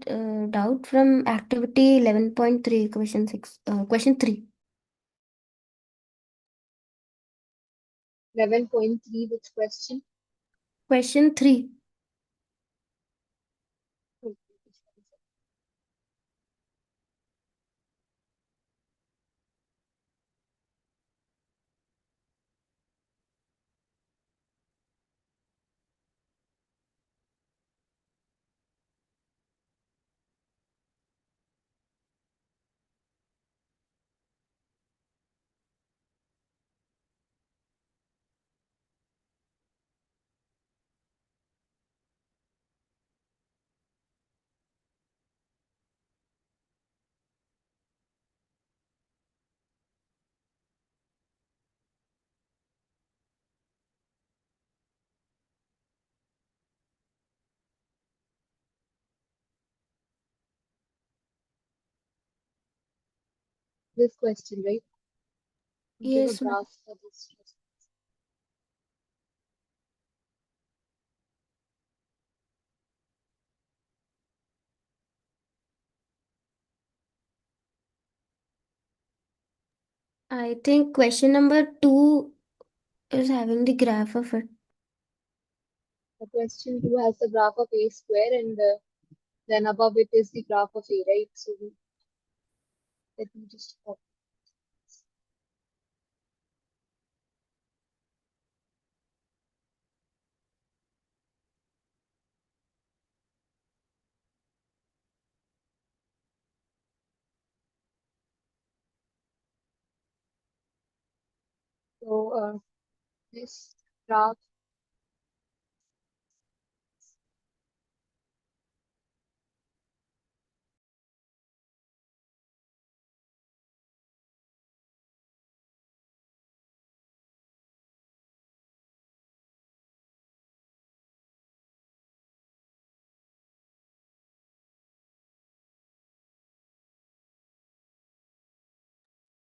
doubt from activity 11.3, question 3. 11.3, which question? Question 3. Okay. This question, right? Give a Yes, ma'am. graph for this. I think question number 2 is having the graph of it. The question 2 has the graph of a square, and then above it is the graph of a, right? So let me just copy. So this graph,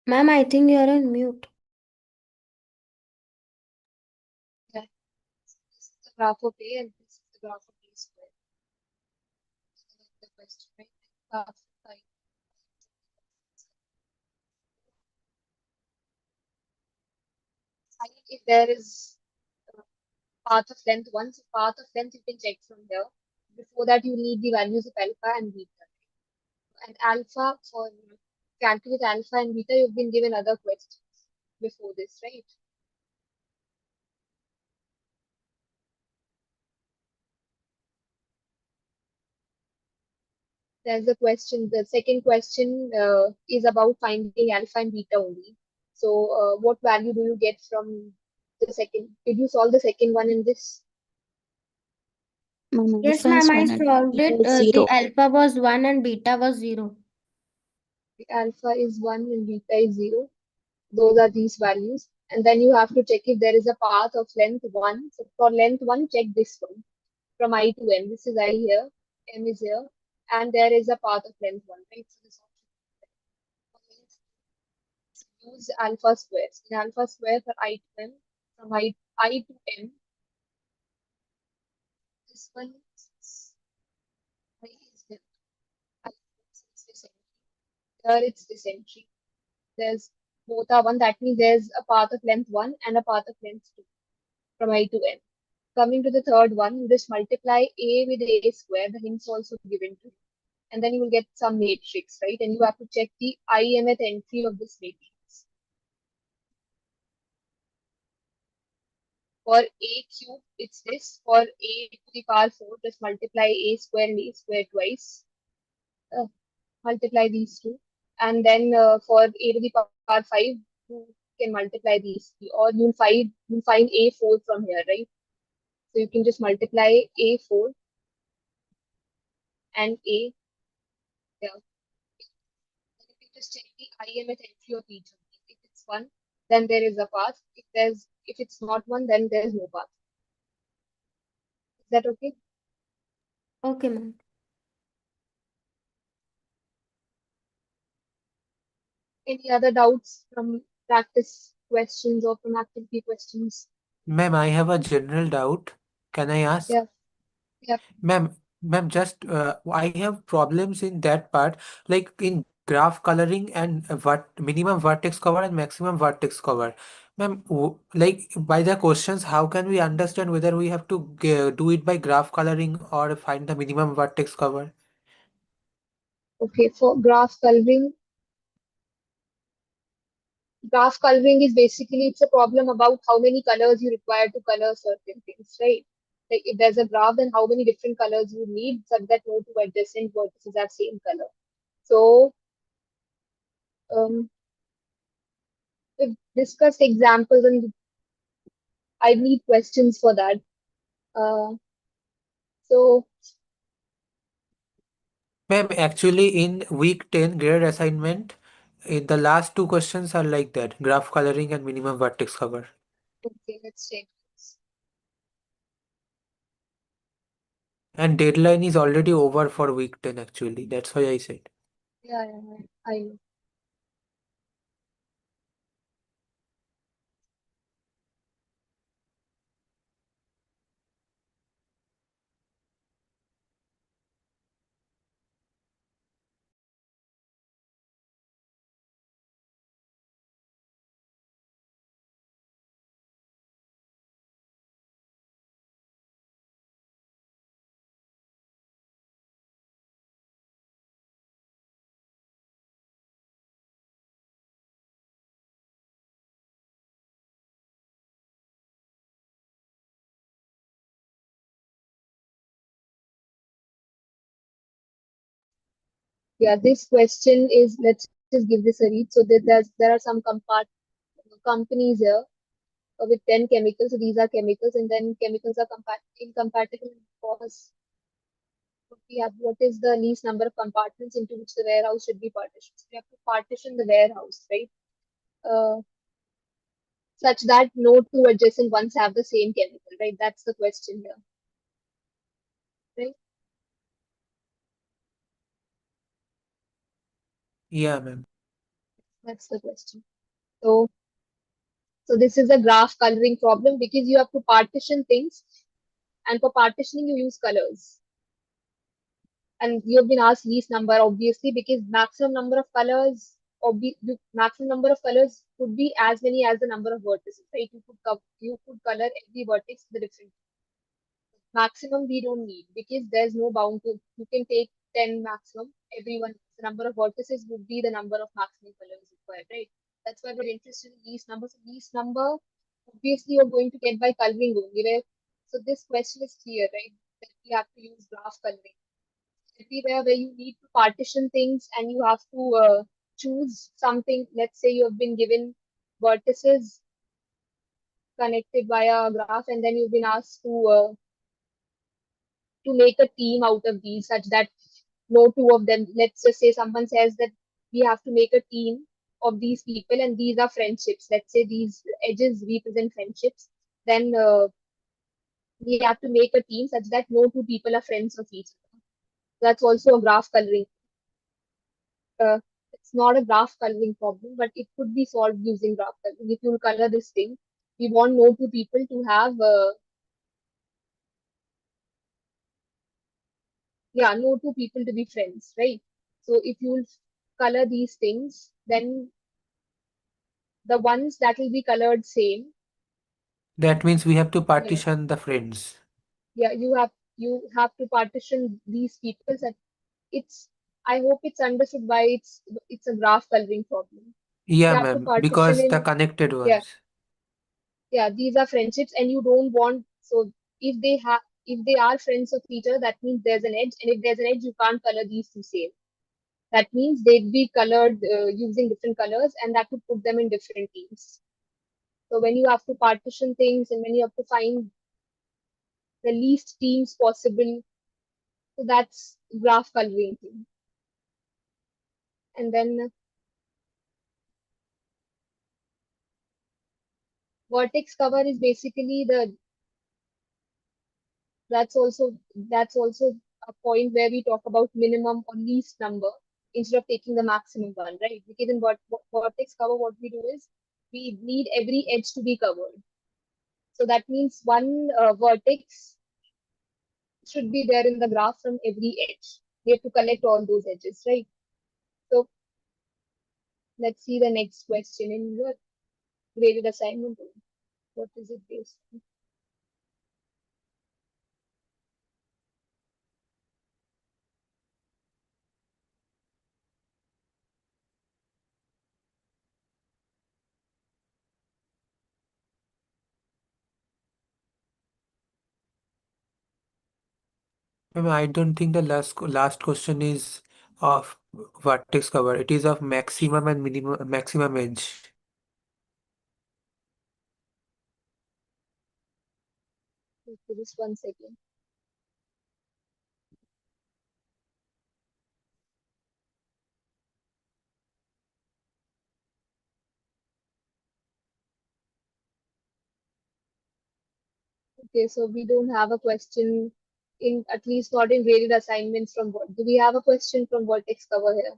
Ma'am, I think you are on mute. yeah, this is the graph of a, and this is the graph of a square. The question, right? Graph five. If there is path of length 1, so path of length you can check from here. Before that, you need the values of alpha and beta. And alpha, for calculate alpha and beta, you've been given other questions before this, right? There's a question, the second question is about finding alpha and beta only. So, what value do you get from the second? Did you solve the second one in this? Ma'am, Yes, alpha is ma'am, I 1 and solved beta it. is The 0. alpha was 1 and beta was 0. The alpha is 1 and beta is 0. Those are these values. And then you have to check if there is a path of length 1. So, for length 1, check this one from I to m. This is I here, m is here, and there is a path of length 1, right? So, this use alpha squares. In alpha square for I to m, from I to m, this one is I is here. I is this entry. Here it's this entry. There's both are 1. That means there's a path of length 1 and a path of length 2 from I to m. Coming to the third one, you just multiply a with a square. The hints also given to you. And then you will get some matrix, right? And you have to check the imth entry of this matrix. For a cube, it's this. For a to the power 4, just multiply a square and a square twice. Multiply these two. And then for a to the power 5, you can multiply these three. Or you'll find a4 from here, right? So you can just multiply a4 and a. Yeah. And you can just check the imth entry of each of these. If it's 1, then there is a path. If it's not 1, then there is no path. Is that okay? Okay, ma'am. Any other doubts from practice questions or from activity questions? Ma'am, I have a general doubt. Can I ask? Yeah. Yeah. Ma'am, Ma'am, just I have problems in that part, like in graph coloring and minimum vertex cover and maximum vertex cover. Ma'am, like by the questions, how can we understand whether we have to do it by graph coloring or find the minimum vertex cover? Okay, for graph coloring is basically it's a problem about how many colors you require to color certain things, right? Like if there's a graph, then how many different colors you need such that no two adjacent vertices have same color. So um, we've discussed examples, and I need questions for that. So Ma'am, actually in week 10 grade assignment, the last two questions are like that, graph coloring and minimum vertex cover. okay, let's check this. And deadline is already over for week 10 actually. That's why I said. Yeah, I know. Yeah, this question is, let's just give this a read. So there are some companies here with 10 chemicals. So these are chemicals, and then chemicals are incompatible because we have what is the least number of compartments into which the warehouse should be partitioned. So we have to partition the warehouse, right? Uh, Such that no two adjacent ones have the same chemical, right? That's the question here, right? Yeah, ma'am. That's the question. So, so this is a graph coloring problem because you have to partition things, and for partitioning you use colors. And you have been asked least number obviously because maximum number of colors, the maximum number of colors could be as many as the number of vertices, right? You could color every vertex with a different maximum. We don't need because there's no bound to, you can take 10 maximum, everyone the number of vertices would be the number of maximum colors required, right? That's why we're interested in least number. So least number obviously you're going to get by coloring only, right? So this question is clear, right? That we have to use graph coloring everywhere where you need to partition things and you have to choose something. Let's say you have been given vertices connected via a graph, and then you've been asked to make a team out of these, such that no two of them. Let's just say someone says that we have to make a team of these people, and these are friendships. Let's say these edges represent friendships. Then we have to make a team such that no two people are friends of each other. That's also a graph coloring. uh, it's not a graph coloring problem, but it could be solved using graph coloring. If you color this thing, we want no two people to have, yeah, no two people to be friends, right? So if you color these things, then the ones that will be colored same, That means we have to yeah, partition the friends. yeah, you have to partition these people. That it's, I hope it's understood why it's a graph coloring problem. Yeah, You have to ma'am, partition because the in, connected yeah, ones. yeah, these are friendships, and you don't want, so if they are friends of each other, that means there's an edge, and if there's an edge, you can't color these two same. That means they'd be colored using different colors, and that would put them in different teams. So when you have to partition things and when you have to find the least teams possible, so that's graph coloring thing. And then vertex cover is basically the, that's also a point where we talk about minimum or least number instead of taking the maximum one, right? Because in vertex cover, what we do is we need every edge to be covered. So that means one vertex should be there in the graph from every edge. We have to collect all those edges, right? So let's see the next question in your graded assignment. What is it based on? Ma'am, I don't think the last question is of vertex cover. It is of maximum and maximum edge. Okay, just 1 second. Okay, so we don't have a question in, at least not in graded assignments from what? Do we have a question from vertex cover here?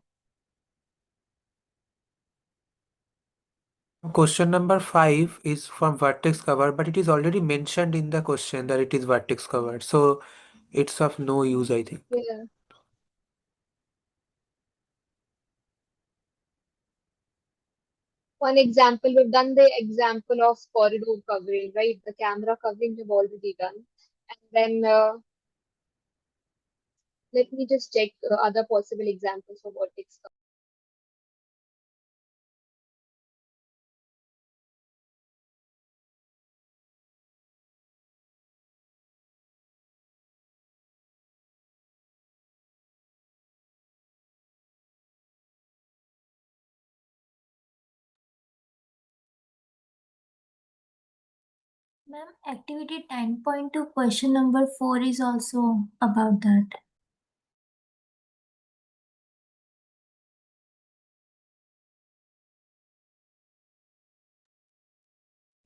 Question number 5 is from vertex cover, but it is already mentioned in the question that it is vertex cover. So it's of no use, I think. Yeah. One example, we've done the example of corridor covering, right? The camera covering we've already done. And then let me just check other possible examples for vertex cover. Ma'am, activity 10.2 question number 4 is also about that.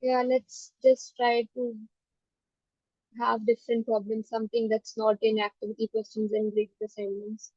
Yeah, let's just try to have different problems, something that's not in activity questions and graded assignments.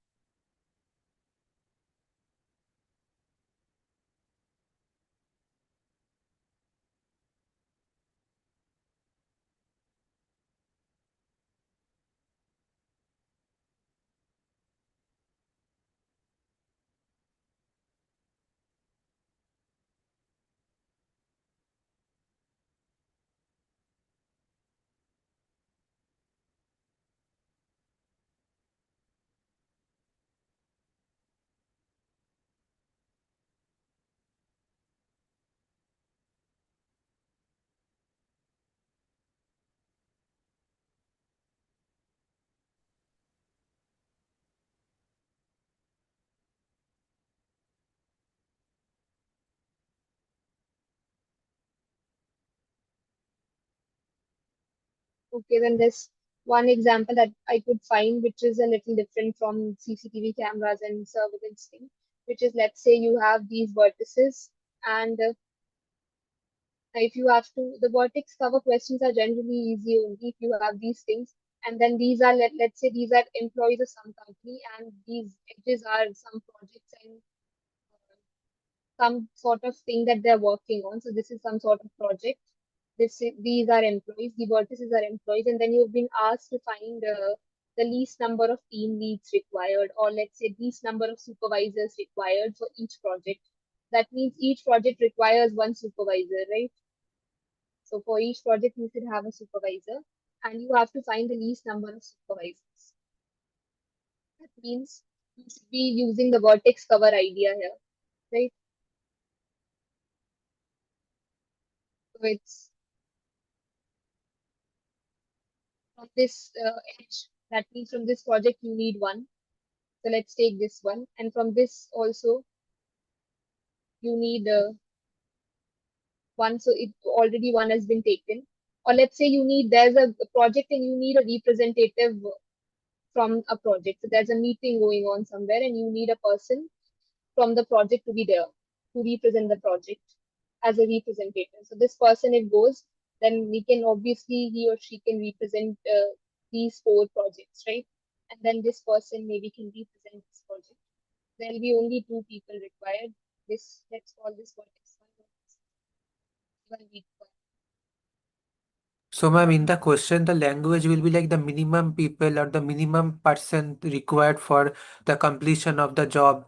Okay, then there's one example that I could find, which is a little different from CCTV cameras and surveillance thing, which is, let's say you have these vertices, and if you have to, the vertex cover questions are generally easy only if you have these things. And then these are, let's say these are employees of some company, and these edges are some projects and some sort of thing that they're working on. So this is some sort of project. These are employees. The vertices are employees, and then you've been asked to find the least number of team leads required, or let's say least number of supervisors required for each project. That means each project requires one supervisor, right? So for each project, you should have a supervisor, and you have to find the least number of supervisors. That means you should be using the vertex cover idea here, right? So it's from this edge. That means from this project, you need one. So let's take this one. And from this also, you need one. So it already one has been taken. Or let's say you need, there's a project and you need a representative from a project. So there's a meeting going on somewhere and you need a person from the project to be there to represent the project as a representative. So this person, if goes, then we can obviously, he or she can represent these 4 projects, right? And then this person maybe can represent this project. There'll be only 2 people required. This, let's call this vertex 1, vertex 1, So, ma'am, in the question, the language will be like the minimum people or the minimum person required for the completion of the job,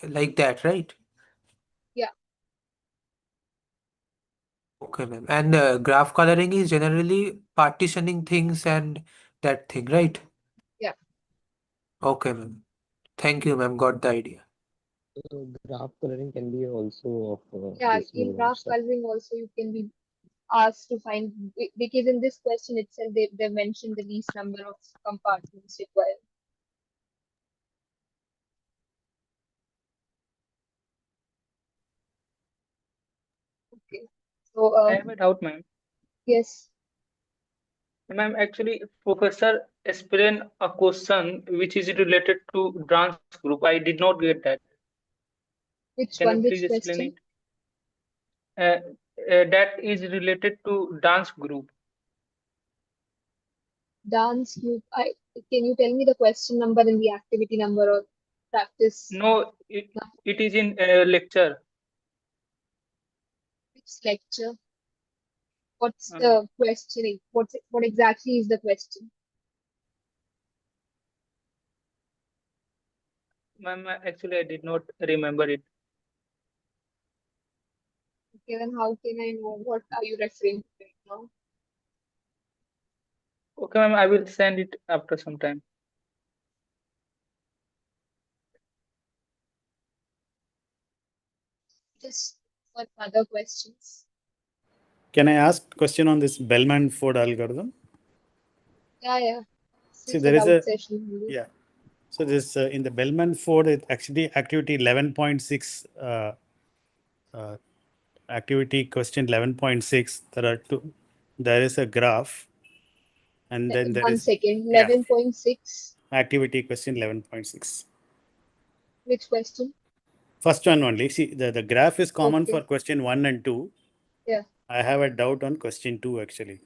like that, right? Yeah. Okay, ma'am. And graph coloring is generally partitioning things and that thing, right? Yeah. Okay, ma'am. Thank you, ma'am. Got the idea. So graph coloring can be also of Yeah, this in movement graph stuff. coloring also you can be asked to find, because in this question itself they mentioned the least number of compartments required. Okay. So I have a doubt, ma'am. yes, Ma'am, actually, Professor explained a question which is related to dance group. I did not get that. which Can you one, please which explain question? it? That is related to dance group. Dance group. Can you tell me the question number and the activity number or practice? No, it is in a lecture. Which lecture? What's Uh, the questioning? What exactly is the question? Ma'am, actually, I did not remember it. Okay, then how can I know what are you referring to right now? Okay, ma'am, I will send it after some time. Just for other questions. Can I ask question on this Bellman-Ford algorithm? Yeah. This See, is there a is doubt a session only. yeah. So this in the Bellman-Ford, it actually activity 11.6, activity question 11.6. There are two. There is a graph, and then there One is second. yeah 11.6. activity question 11.6. Which question? First one only. See, the graph is common Okay. for question 1 and 2. Yeah. I have a doubt on question 2 actually.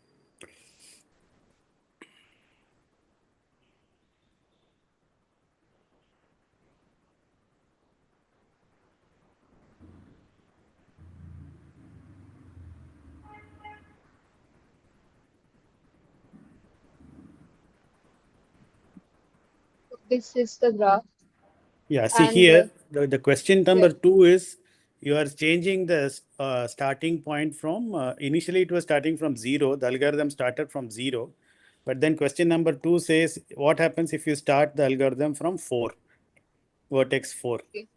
So this is the graph. Yeah, see And here, the question number yeah. 2 is you are changing the starting point from, initially it was starting from 0, the algorithm started from 0. But then question number 2 says, what happens if you start the algorithm from 4, vertex 4? Okay.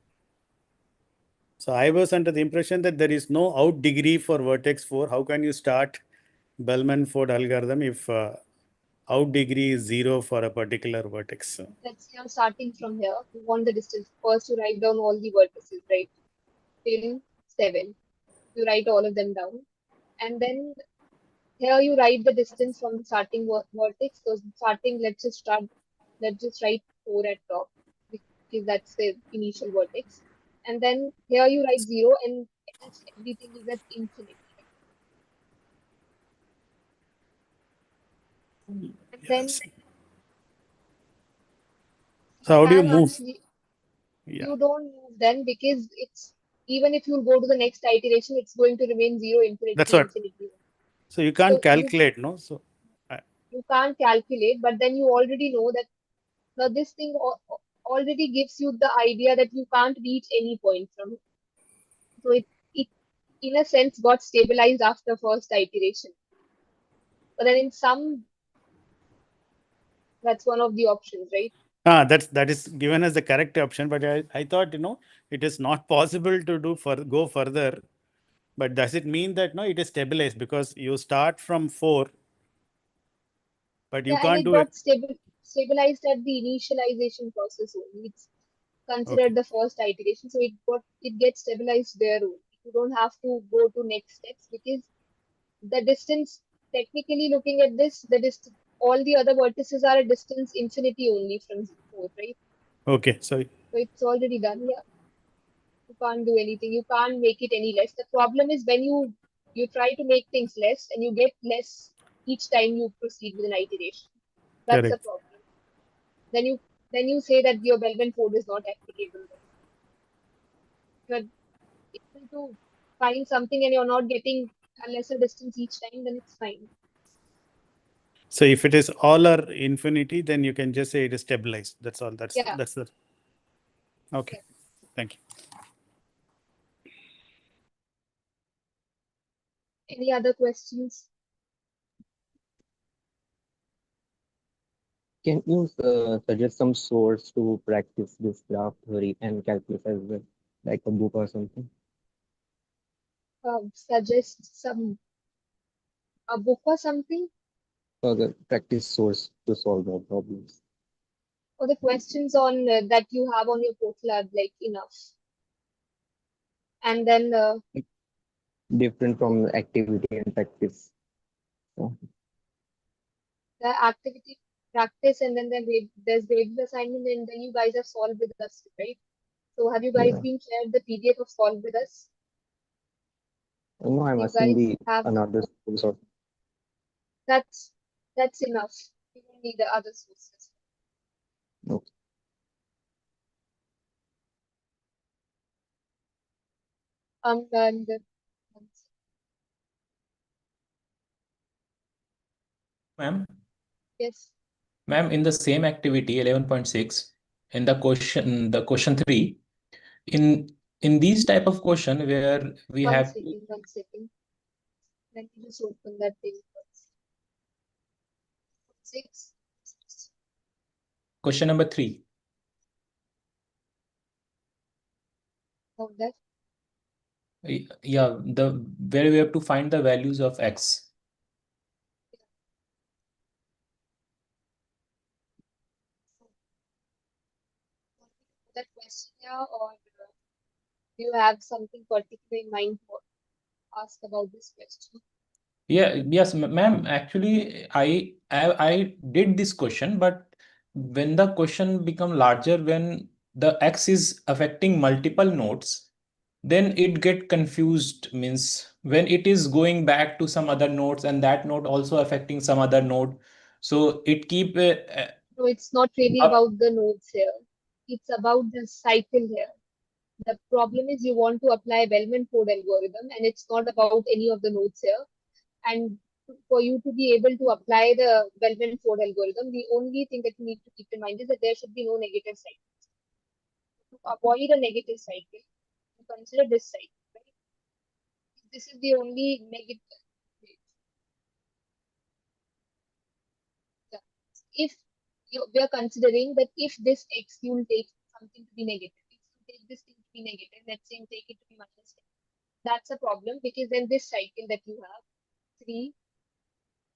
So I was under the impression that there is no out degree for vertex 4. How can you start Bellman-Ford algorithm if out degree is 0 for a particular vertex? Let's say I'm starting from here. You want the distance. First, you write down all the vertices, right? Till 7. You write all of them down. And then here you write the distance from the starting vertex. So starting, let's just write 4 at top, because that's the initial vertex. And then here you write 0, and else everything is at infinity. And then Yes. So how do you can move? actually, Yeah, you don't move then, because it's, even if you go to the next iteration, it's going to remain 0, that's infinity, what. infinity. So you can't So calculate, no? So you can't calculate, but then you already know that now this thing already gives you the idea that you can't reach any point from it. So it in a sense got stabilized after first iteration. But then in some, that's one of the options, right? that is given as the correct option, but I thought it is not possible to go further. But does it mean that it is stabilized because you start from 4, but you Yeah, and can't it do it? got stabilized at the initialization process only. It's Okay, considered the first iteration, so it gets stabilized there only. You don't have to go to next steps, because the distance, technically looking at this, the distance, all the other vertices are a distance infinity only from 4, right? okay. So So it's already done. Yeah, you can't do anything. You can't make it any less. The problem is when you try to make things less, and you get less each time you proceed with an iteration. That's the correct. problem. Then you say that your Bellman-Ford is not applicable. You're able to find something and you're not getting a lesser distance each time, then it's fine. So if it is all or infinity, then you can just say it is stabilized. That's all. That's Yeah. the. Okay. Thank you. Any other questions? Can you suggest some source to practice this graph theory and calculus as well, like a book or something? Suggest a book or something, For the practice source to solve our problems. or the questions on that you have on your portal are like enough. And then Different from activity and practice. So, the activity practice, and then there's David's assignment, and then you guys have solved with us, right? So have you guys yeah. been shared the PDF of solve with us? No, I'm You asking guys the have another source of that's enough. You don't need the other sources. okay. And Ma'am, yes, ma'am, in the same activity 11.6, in the question 3, in these type of question where we one have second. Let me just open that thing first. 6. question number 3. Of that. Yeah, the where we have to find the values of x. That question here, or do you have something particular in mind to ask about this question? Yeah, yes, ma'am. Actually, I did this question, but when the question become larger, when the x is affecting multiple nodes, then it get confused. Means when it is going back to some other nodes and that node also affecting some other node, so it keep No, it's not really up. about the nodes here. It's about the cycle here. The problem is you want to apply Bellman-Ford algorithm, and it's not about any of the nodes here. And for you to be able to apply the Bellman-Ford algorithm, the only thing that you need to keep in mind is that there should be no negative cycles. To avoid a negative cycle, you consider this cycle, right? This is the only negative. If we are considering that if this x you will take something to be negative, if you take this thing to be negative, let's say you take it to be minus 10, that's a problem, because then this cycle that you have 3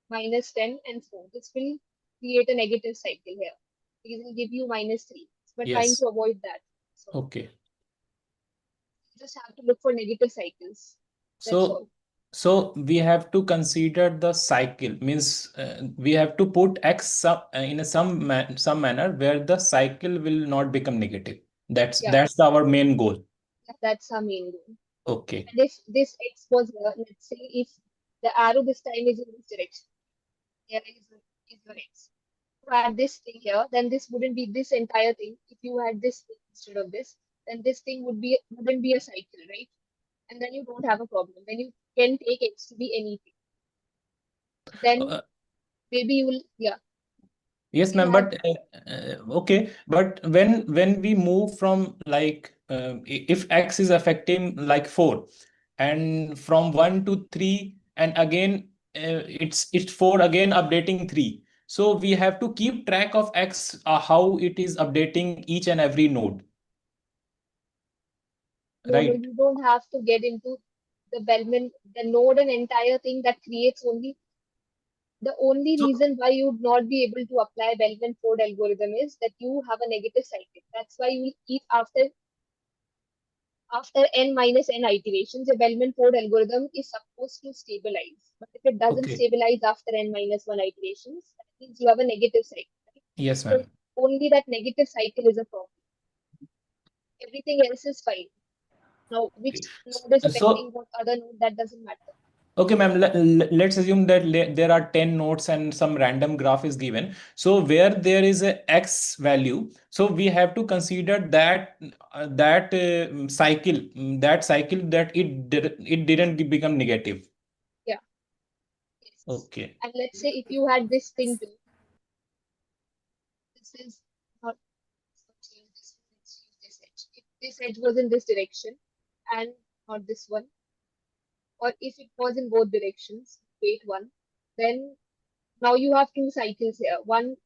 minus 10 and 4, this will create a negative cycle here, because it will give you minus 3. We're trying Yes. to avoid that, so Okay. you just have to look for negative cycles. That's So all. so we have to consider the cycle. Means we have to put x in some manner where the cycle will not become negative. Yeah. That's our main goal. That's our main goal. Okay. And if this x was here, let's say if the arrow this time is in this direction, here is your x. To add this thing here, then this wouldn't be this entire thing. If you had this thing instead of this, then this thing wouldn't be a cycle, right? And then you don't have a problem. Then you can take x to be anything. Then maybe you will, yeah. Yes, You ma'am. have, But okay. But when we move from like if x is affecting like 4, and from 1 to 3, and again it's 4 again updating 3. So we have to keep track of x, how it is updating each and every node, no, right? you don't have to get into the Bellman, the node and entire thing that creates only. The only So reason why you would not be able to apply Bellman-Ford algorithm is that you have a negative cycle. That's why you keep after n minus n iterations, the Bellman-Ford algorithm is supposed to stabilize. But if it doesn't okay. stabilize after n minus 1 iterations, that means you have a negative cycle. Right? Yes, So ma'am. only that negative cycle is a problem. Everything else is fine. Now, which node is So affecting what other node, that doesn't matter. okay, ma'am, let's assume that there are 10 nodes and some random graph is given. So where there is a x value, so we have to consider that cycle, that it didn't become negative. Yeah. Yes. Okay. And let's say if you had this thing too, this is not, let's change this, let's use this edge. If this edge was in this direction and not this one, or if it was in both directions, wait one, then now you have two cycles here. One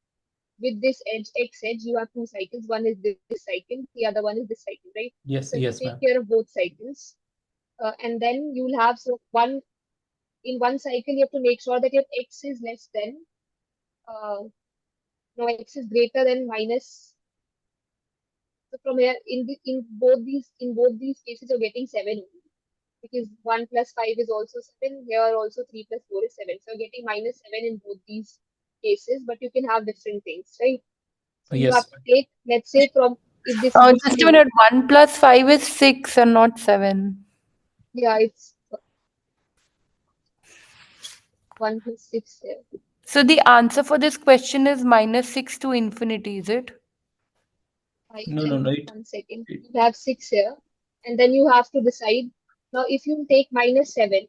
with this edge, x edge, you have two cycles. One is this cycle, the other one is this cycle, right? Yes, So you yes, take ma'am. care of both cycles. And then you'll have, so in one cycle, you have to make sure that your x is less than, no, x is greater than minus. So from here, in both these cases, you're getting 7 only, because 1 plus 5 is also 7. Here also 3 plus 4 is 7. So you're getting minus 7 in both these cases, but you can have different things, right? So you have Yes. to take, let's say, from if this Oh, is just a Q, minute. 1 plus 5 is 6 and not 7. yeah, it's 1 plus 6 here. So the answer for this question is minus 6 to infinity, is it? 5 No, and it 1 second. You have 6 here, and then you have to decide. Now, if you take minus 7,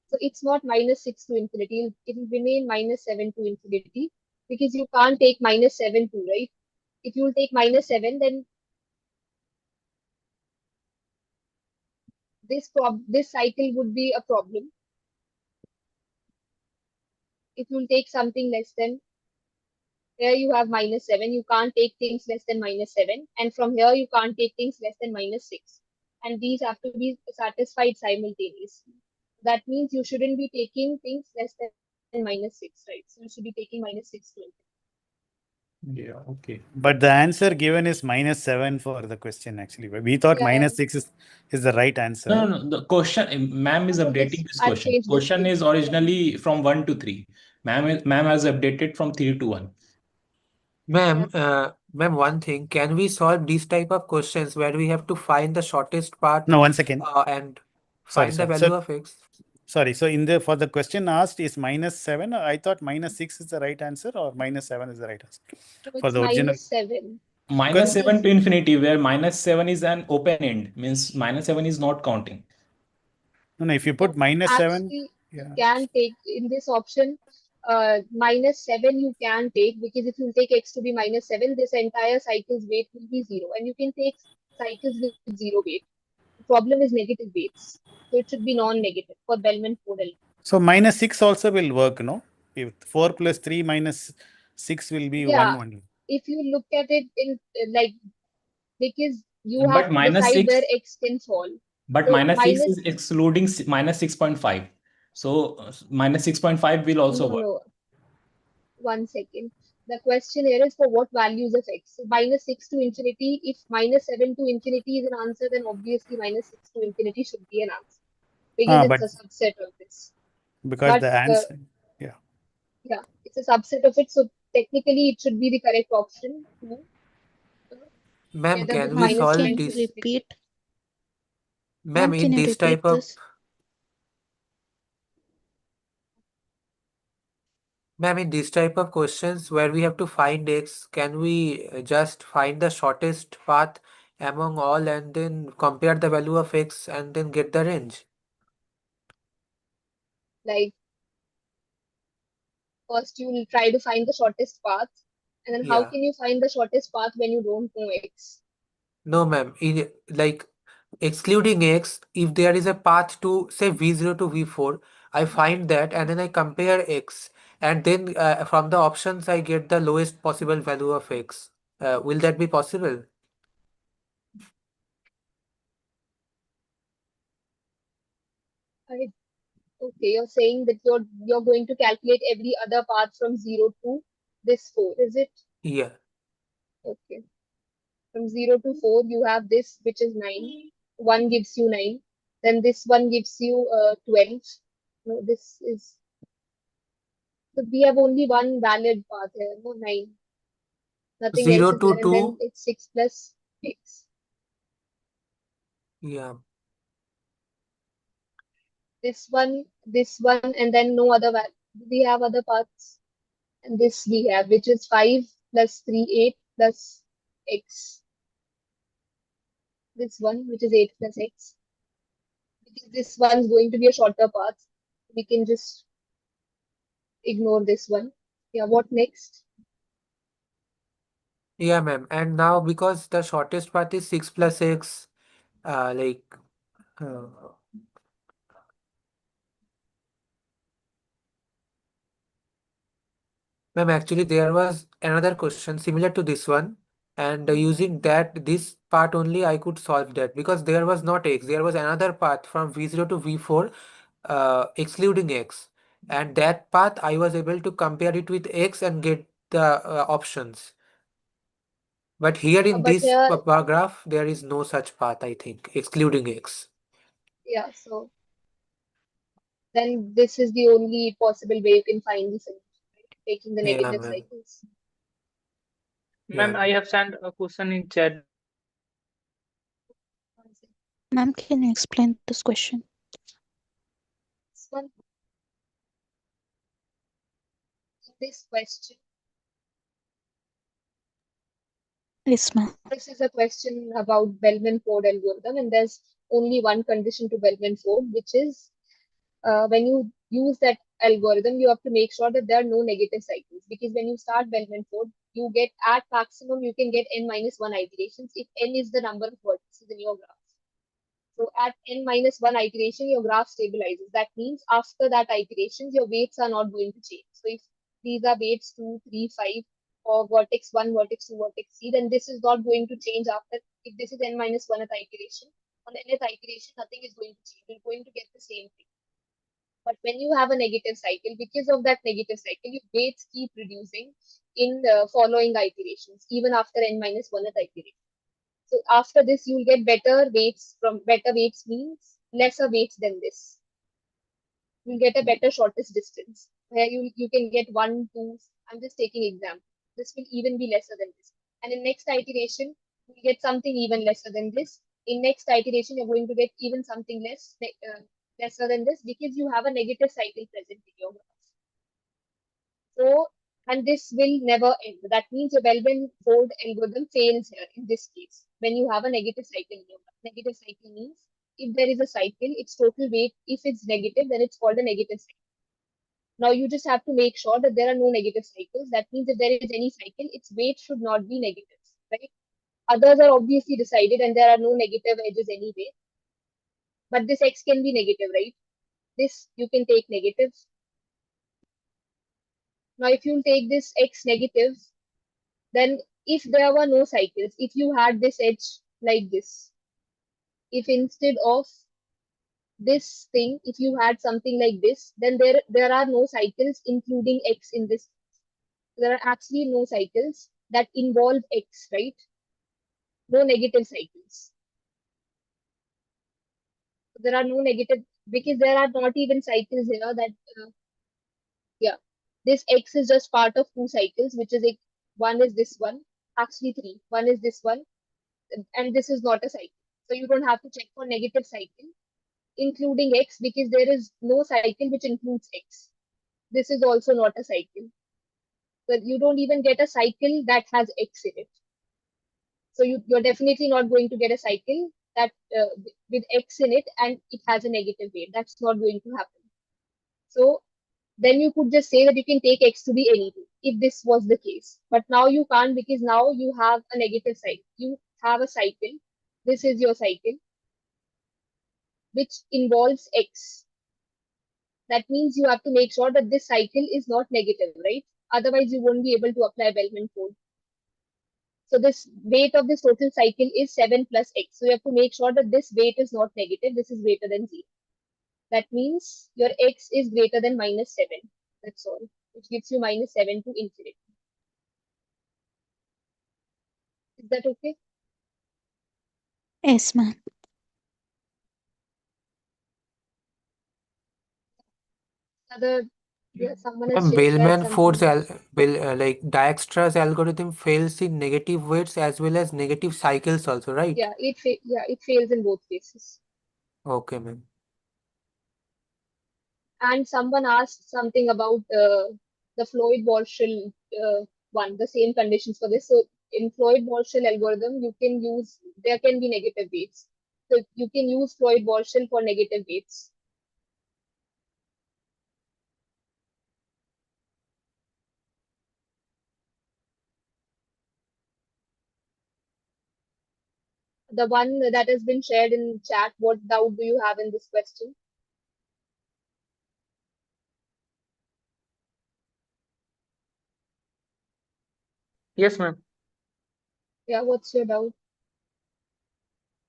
so it's not minus 6 to infinity, it will remain minus 7 to infinity, because you can't take minus 7 too, right? If you will take minus 7, then this cycle would be a problem. If you will take something less than, here you have minus 7, you can't take things less than minus 7, and from here you can't take things less than minus 6, and these have to be satisfied simultaneously. That means you shouldn't be taking things less than minus 6, right? So you should be taking minus 6 to infinity. Yeah, okay. But the answer given is minus 7 for the question actually. We thought Yeah, minus 6 is the right answer. No. The question, ma'am is No, updating this I've question. changed this Question thing. is originally from 1 to 3. Ma'am has updated from 3 to 1. Ma'am, Yes. ma'am, one thing, can we solve these type of questions where we have to find the shortest path No, 1 second. and Sorry, find the sorry. value of x? Sorry. So for the question asked is minus 7. I thought minus 6 is the right answer, or minus 7 is the right answer So for it's the original. minus 7. Minus Because 7 to infinity, where minus 7 is an open end, means minus 7 is not counting. no, if you So put minus 7, actually, you yeah. can take in this option, minus 7 you can take, because if you take x to be minus 7, this entire cycle's weight will be 0, and you can take cycles with 0 weight. The problem is negative weights, so it should be non-negative for Bellman model. So minus 6 also will work, no? If 4 plus 3 minus 6 will be Yeah, 1 only. if you look at it in like, because you have But to minus decide 6, where x can fall. but So minus 6 minus, is excluding minus 6.5. So minus 6.5 will also work. no, 1 second. The question here is for what values of x. So minus 6 to infinity, if minus 7 to infinity is an answer, then obviously minus 6 to infinity should be an answer, because it's But a subset of this. because But the answer, yeah. yeah, it's a subset of it, so technically it should be the correct option Ma'am, together with can we minus solve 10 to this? infinity. Ma'am, in this type of Ma'am, in this type of questions where we have to find x, can we just find the shortest path among all and then compare the value of x and then get the range? Like, first you will try to find the shortest path, and then how Yeah. can you find the shortest path when you don't know x? No, ma'am. Like excluding x, if there is a path to say v0 to v4, I find that and then I compare x, and then from the options I get the lowest possible value of x. Will that be possible? Okay, you're saying that you're going to calculate every other path from 0 to this 4, is it? Yeah. Okay. From 0 to 4, you have this, which is 9. 1 gives you 9. Then this one gives you 12. No, this is. So we have only one valid path here, no 9. Nothing else 0 is there. to And then 2. it's 6 plus x. Yeah. This one, and then no other value. We have other paths. And this we have, which is 5 plus 3, 8 plus x. This one, which is 8 plus x. Because this one's going to be a shorter path, we can just ignore this one. Yeah, what next? Yeah, ma'am. And now because the shortest path is 6 plus x, like uh, ma'am, actually there was another question similar to this one, and using this part only I could solve that because there was not x, there was another path from V0 to V4, excluding x, and that path I was able to compare it with x and get the options. But here in But this here, paragraph, there is no such path, I think, excluding x. yeah, so then this is the only possible way you can find the solution, right? Taking the Yeah, negative ma'am. cycles. Yeah, Ma'am, I ma'am. have sent a question in chat. Ma'am, can you explain this question? This one, this question, Yes, ma'am. this is a question about Bellman-Ford algorithm, and there's only one condition to Bellman-Ford, which is when you use that algorithm, you have to make sure that there are no negative cycles. Because when you start Bellman-Ford, you get at maximum, you can get n minus 1 iterations if n is the number of vertices in your graph. So at n minus 1 iteration, your graph stabilizes. That means after that iteration, your weights are not going to change. So if these are weights 2, 3, 5, or vertex 1, vertex 2, vertex C, then this is not going to change after, if this is n minus 1th iteration. On the nth iteration, nothing is going to change. You're going to get the same thing. But when you have a negative cycle, because of that negative cycle, your weights keep reducing in the following iterations, even after n minus 1th iteration. So after this, you'll get better weights. From better weights means lesser weights than this. You'll get a better shortest distance where you can get 1, 2. I'm just taking example. This will even be lesser than this. And in next iteration, you'll get something even lesser than this. In next iteration, you're going to get even something lesser than this because you have a negative cycle present in your graph. So, and this will never end. That means your Bellman-Ford algorithm fails here in this case when you have a negative cycle in your graph. Negative cycle means if there is a cycle, its total weight, if it's negative, then it's called a negative cycle. Now you just have to make sure that there are no negative cycles. That means if there is any cycle, its weight should not be negative, right? Others are obviously decided and there are no negative edges anyway. But this x can be negative, right? This you can take negative. Now if you take this x negative, then if there were no cycles, if you had this edge like this, if instead of this thing, if you had something like this, then there are no cycles including x in this. There are actually no cycles that involve x, right? No negative cycles. There are no negative because there are not even cycles here that yeah, this x is just part of two cycles, which is like one is this one, actually three. One is this one, and this is not a cycle. So you don't have to check for negative cycle, including x, because there is no cycle which includes x. This is also not a cycle. So you don't even get a cycle that has x in it. So you're definitely not going to get a cycle that with x in it and it has a negative weight. That's not going to happen. So then you could just say that you can take x to be anything if this was the case. But now you can't because now you have a negative cycle. You have a cycle. This is your cycle, which involves x. That means you have to make sure that this cycle is not negative, right? Otherwise, you won't be able to apply Bellman-Ford. So this weight of this total cycle is 7 plus x. So you have to make sure that this weight is not negative. This is greater than 0. That means your x is greater than minus 7. That's all, which gives you minus 7 to infinity. Is that okay? Yes, ma'am. Someone has Ma'am, shared Bellman-Ford's something. like Dijkstra's algorithm fails in negative weights as well as negative cycles also, right? Yeah, it fails in both cases. Okay, ma'am. And someone asked something about the Floyd-Warshall one, the same conditions for this. So in Floyd-Warshall algorithm, there can be negative weights. So you can use Floyd-Warshall for negative weights. The one that has been shared in chat, what doubt do you have in this question? Yes, ma'am. Yeah, what's your doubt?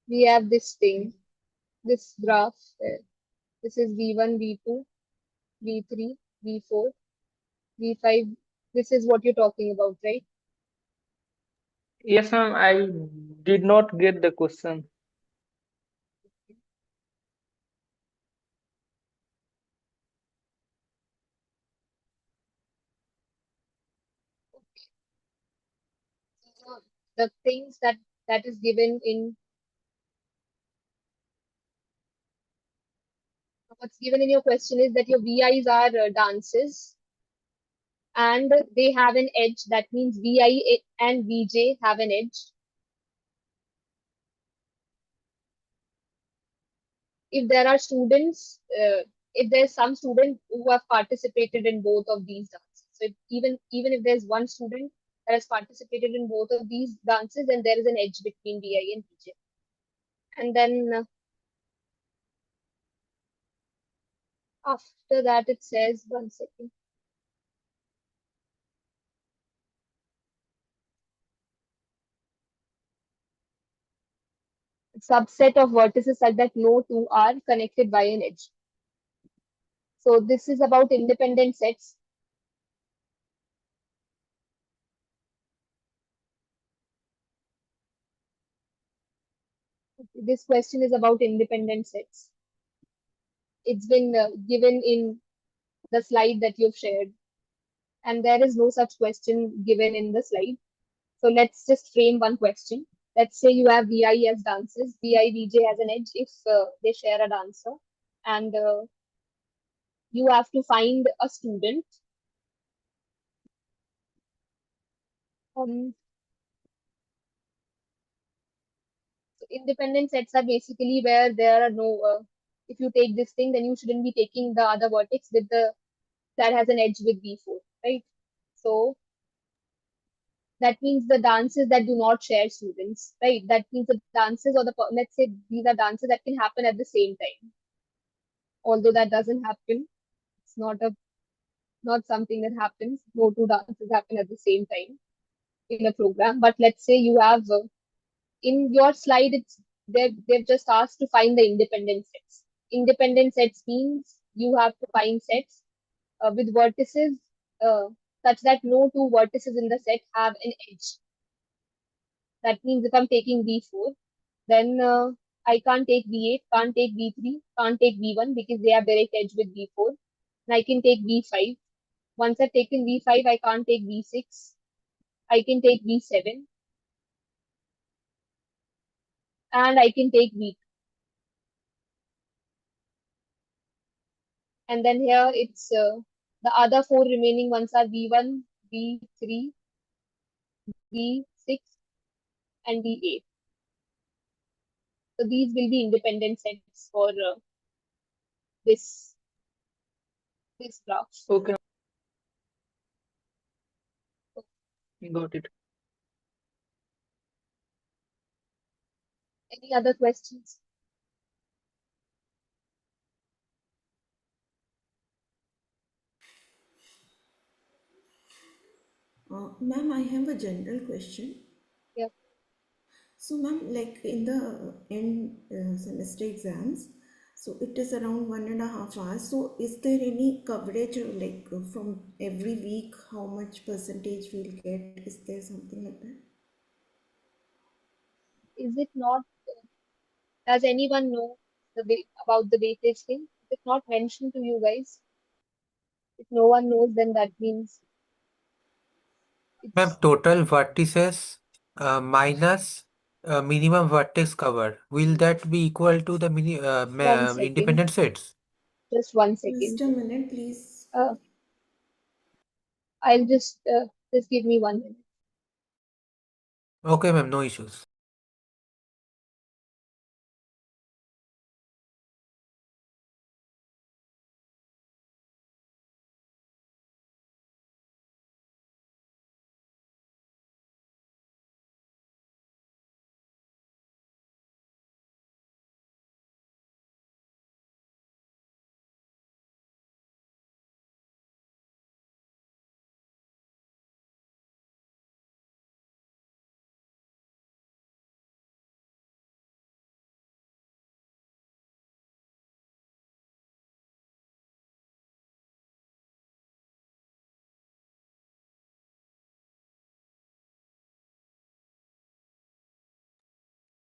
We have this thing, this graph. This is V1, V2, V3, V4, V5. This is what you're talking about, right? Yes, ma'am. I did not get the question. So the things that is given in what's given in your question is that your VIs are dances and they have an edge. That means VI and VJ have an edge. If there are students, if there's some student who have participated in both of these dances, so even if there's one student that has participated in both of these dances, then there is an edge between VI and VJ. And then after that, it says, one second. Subset of vertices such that no two are connected by an edge. So this is about independent sets. This question is about independent sets. It's been given in the slide that you've shared, and there is no such question given in the slide. So let's just frame one question. Let's say you have VI as dances, VI, VJ has an edge if they share a dancer, and you have to find a student. So independent sets are basically where there are no, if you take this thing, then you shouldn't be taking the other vertex with the that has an edge with V4, right? So that means the dances that do not share students, right? That means the dances or let's say these are dances that can happen at the same time. Although that doesn't happen, it's not something that happens. No two dances happen at the same time in a program. But let's say you have in your slide, they've just asked to find the independent sets. Independent sets means you have to find sets with vertices uh, such that no two vertices in the set have an edge. That means if I'm taking V4, then I can't take V8, can't take V3, can't take V1 because they have direct edge with V4. And I can take V5. Once I've taken V5, I can't take V6. I can take V7. And I can take V2. And then here it's the other four remaining ones are V1, V3, V6, and V8. So these will be independent sets for this this graph. Okay, got it. Any other questions? Ma'am, I have a general question. Yeah. So, ma'am, like in the end semester exams, so it is around 1.5 hours. So, is there any coverage like from every week, how much percentage we'll get? Is there something like that? Is it not? Does anyone know about the weightage thing? Is it not mentioned to you guys? If no one knows, then that means Ma'am, it's total vertices minus minimum vertex cover. Will that be equal to the 1 second. independent sets? Just 1 Just second. a minute, please. I'll just give me 1 minute. Okay, ma'am, no issues.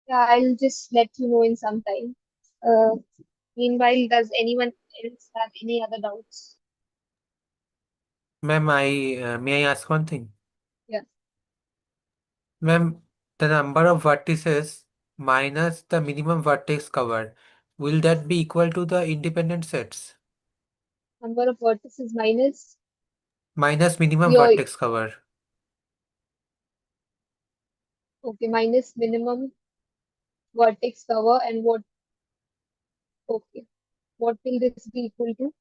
Yeah, I'll just let you know in some time. Uh, Meanwhile, does anyone else have any other doubts? Ma'am, may I ask one thing? Yeah. Ma'am, the number of vertices minus the minimum vertex cover, will that be equal to the independent sets? Number of vertices minus Minus minimum your, vertex cover. okay, minus minimum vertex cover, and what, okay, what will this be equal to?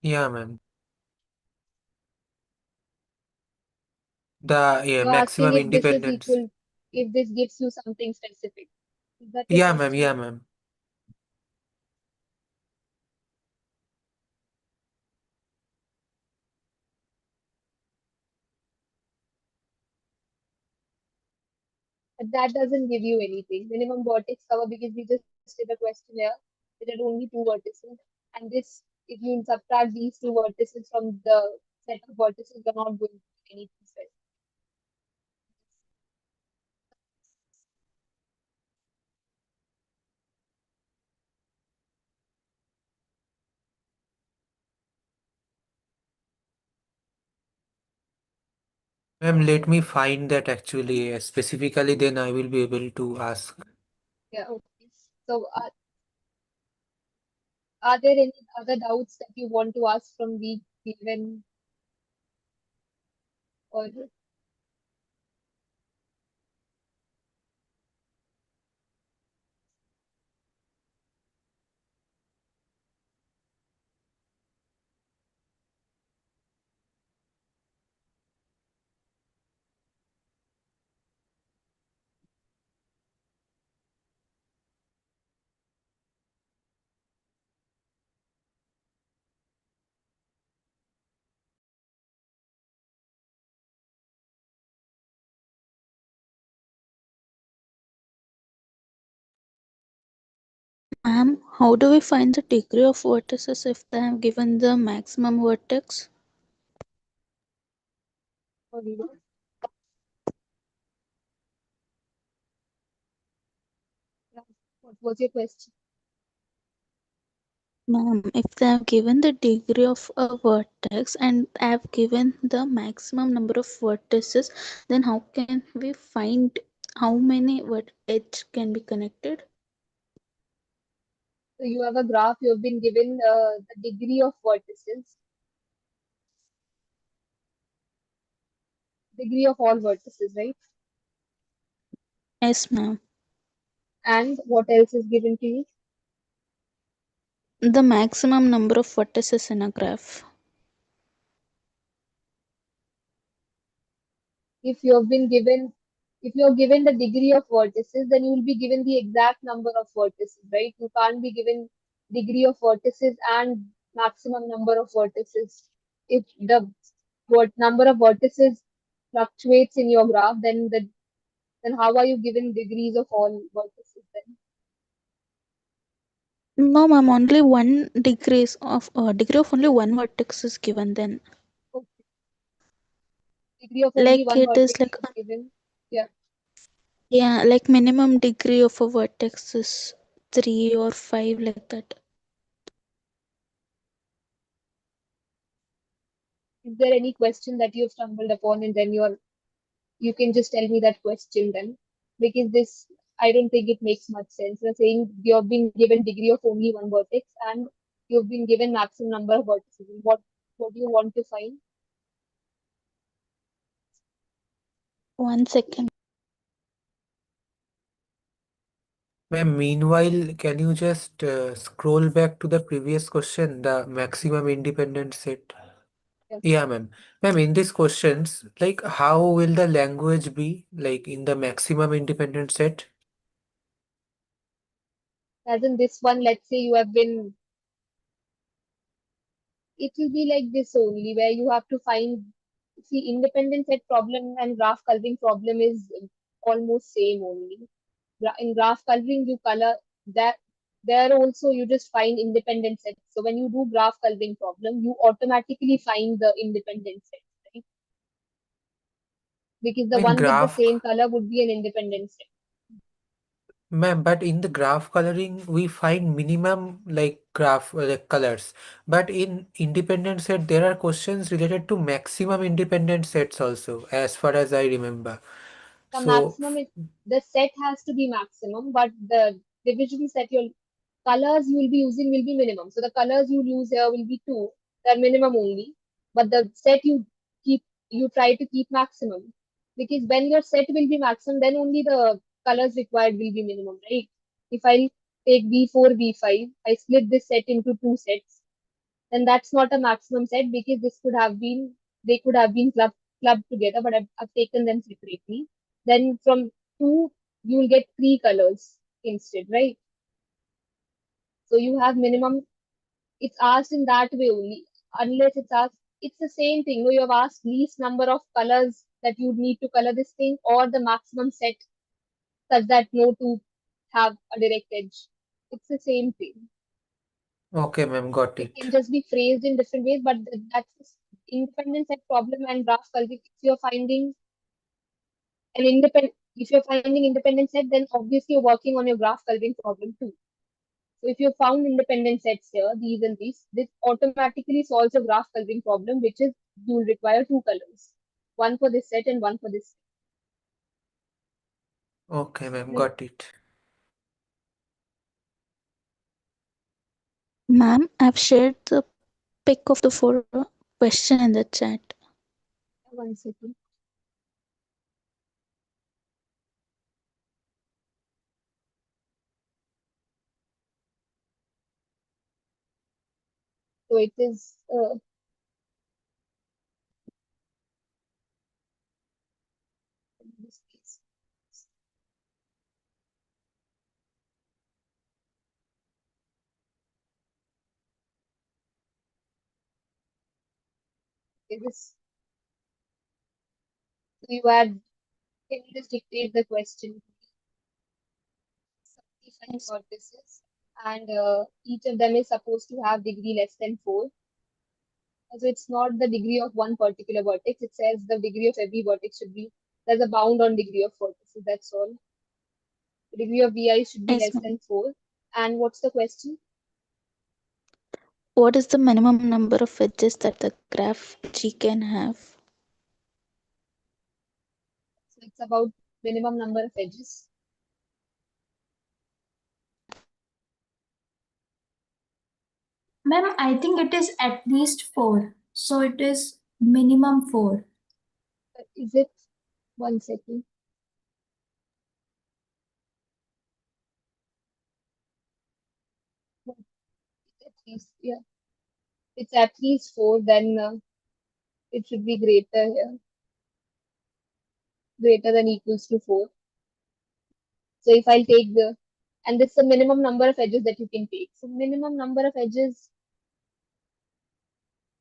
Yeah, ma'am. The You're asking maximum if this is independence. equal, if this gives you something specific. Is that your Yeah, ma'am. question? Yeah, ma'am. But that doesn't give you anything. Minimum vertex cover, because we just did a questionnaire, it had only two vertices. And this, if you subtract these two vertices from the set of vertices, you're not going to get anything specific. Ma'am, let me find that actually specifically, then I will be able to ask. Yeah, okay. So, are there any other doubts that you want to ask from week given, or Ma'am, how do we find the degree of vertices if they have given the maximum vertex? you? Yeah. What was your question? Ma'am, if they have given the degree of a vertex and have given the maximum number of vertices, then how can we find how many edge can be connected? So you have a graph, you have been given the degree of vertices, degree of all vertices, right? Yes, ma'am. And what else is given to you? The maximum number of vertices in a graph. If you have been given, if you are given the degree of vertices, then you will be given the exact number of vertices, right? You can't be given degree of vertices and maximum number of vertices. If the number of vertices fluctuates in your graph, then how are you given degrees of all vertices then? No, ma'am, only one degree of only one vertex is given then. Okay. Degree of only Like one it is vertex like is given. Yeah. yeah, like minimum degree of a vertex is 3 or 5 like that. Is there any question that you've stumbled upon, and then you can just tell me that question then? Because this, I don't think it makes much sense. You're saying you've been given degree of only one vertex and you've been given maximum number of vertices. What do you want to find? 1 second. Ma'am, meanwhile, can you just scroll back to the previous question, the maximum independent set? Yeah. Yeah, ma'am. Ma'am, in these questions, like how will the language be like in the maximum independent set? As in this one, let's say you have been, it will be like this only, where you have to find, see, independent set problem and graph coloring problem is almost same only. In graph coloring, you color that, there also you just find independent sets. So when you do graph coloring problem, you automatically find the independent set, right? Because the In one with the graph, same color would be an independent set. Ma'am, but in the graph coloring, we find minimum like graph like colors. But in independent set, there are questions related to maximum independent sets also, as far as I remember. The So, maximum is the set has to be maximum, but the division set your colors you will be using will be minimum. So the colors you use here will be two, they're minimum only. But the set keep you try to keep maximum. Because when your set will be maximum, then only the colors required will be minimum, right? If I take V4, V5, I split this set into two sets, then that's not a maximum set because they could have been clubbed together, but I've taken them separately. Then from two, you will get three colors instead, right? So you have minimum, it's asked in that way only, unless it's asked, it's the same thing. No, you have asked least number of colors that you need to color this thing or the maximum set such that no two have a direct edge. It's the same thing. okay, ma'am, got It it. can just be phrased in different ways, but that's the independent set problem and graph coloring. If you're finding independent set, then obviously you're working on your graph coloring problem too. So if you found independent sets here, these and these, this automatically solves a graph coloring problem, which is you will require two colors, one for this set and one for this Okay, ma'am, set. Right? got it. Ma'am, I've shared the pic of the question in the chat. One second. So it is this case. Okay, this so you add. Can you just dictate the question? 75 vertices, and each of them is supposed to have degree less than 4. So it's not the degree of one particular vertex. It says the degree of every vertex should be, there's a bound on degree of vertices. That's all. The degree of VI should be Yes, less ma'am. than 4. And what's the question? What is the minimum number of edges that the graph G can have? So it's about minimum number of edges. Ma'am, I think it is at least 4. So it is minimum 4. Is it? One second. At least, yeah. It's at least 4, then it should be greater here. Greater than equals to 4. So if I'll take and this is the minimum number of edges that you can take. So minimum number of edges,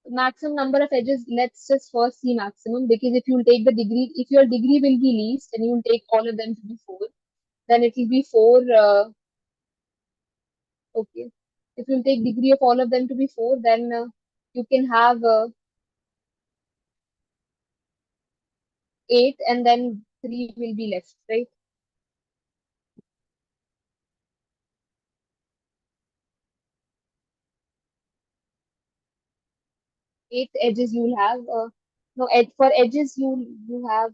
maximum number of edges, let's just first see maximum, because if you'll take the degree, if your degree will be least and you'll take all of them to be 4, then it will be 4, okay. If you'll take degree of all of them to be 4, then you can have 8 and then 3 will be left, right? 8 edges you'll have. No, for edges you have.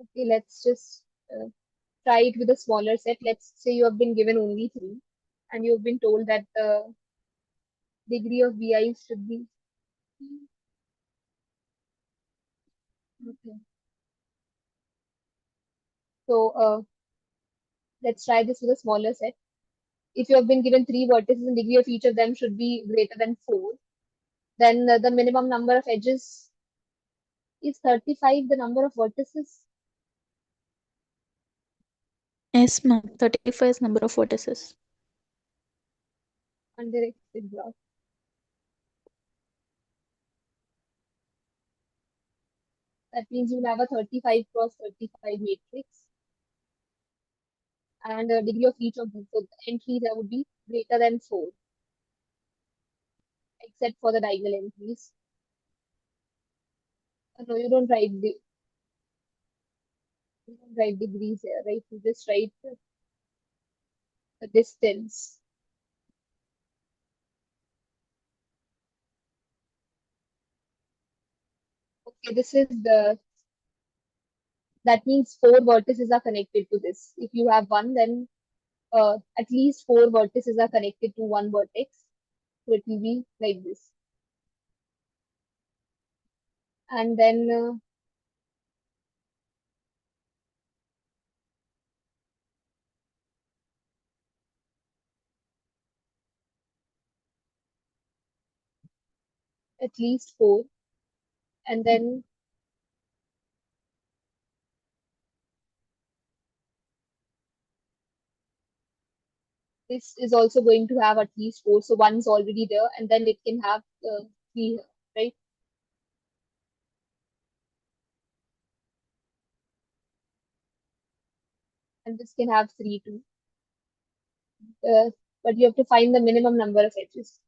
Okay, let's just try it with a smaller set. Let's say you have been given only 3 and you've been told that the degree of VI should be. Okay. So let's try this with a smaller set. If you have been given 3 vertices and degree of each of them should be greater than 4, then the minimum number of edges is 35, the number of vertices. Yes, ma'am. 35 is number of vertices. Undirected graph. That means you'll have a 35 cross 35 matrix. And the degree of each of these. So the entries that would be greater than 4, except for the diagonal entries. No, you don't write degrees here, right? You just write the distance. Okay, that means four vertices are connected to this. If you have one, then at least four vertices are connected to one vertex. So it will be like this. And then at least four. And then this is also going to have at least four. So one's already there, and then it can have three here, right? And this can have three too. But you have to find the minimum number of edges.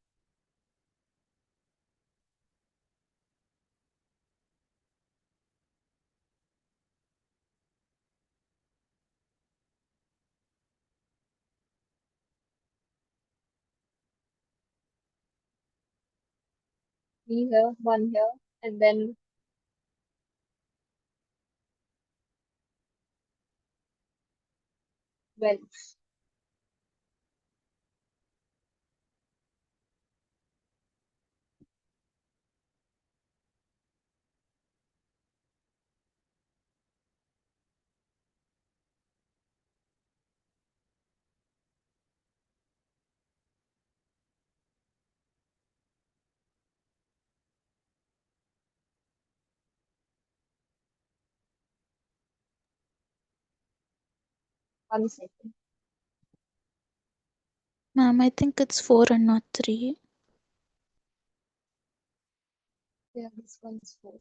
Three here, one here, and then 12. One second. Ma'am, I think it's 4 and not 3. Yeah, this one's four.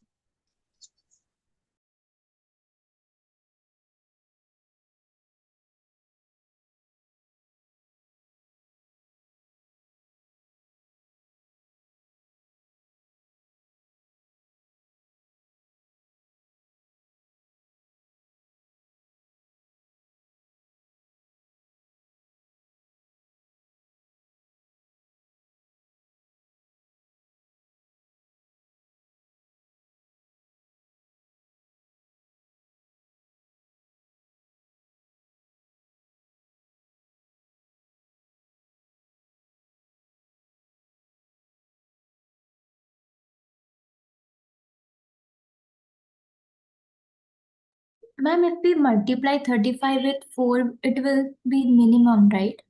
Ma'am, if we multiply 35 with 4, it will be minimum, right?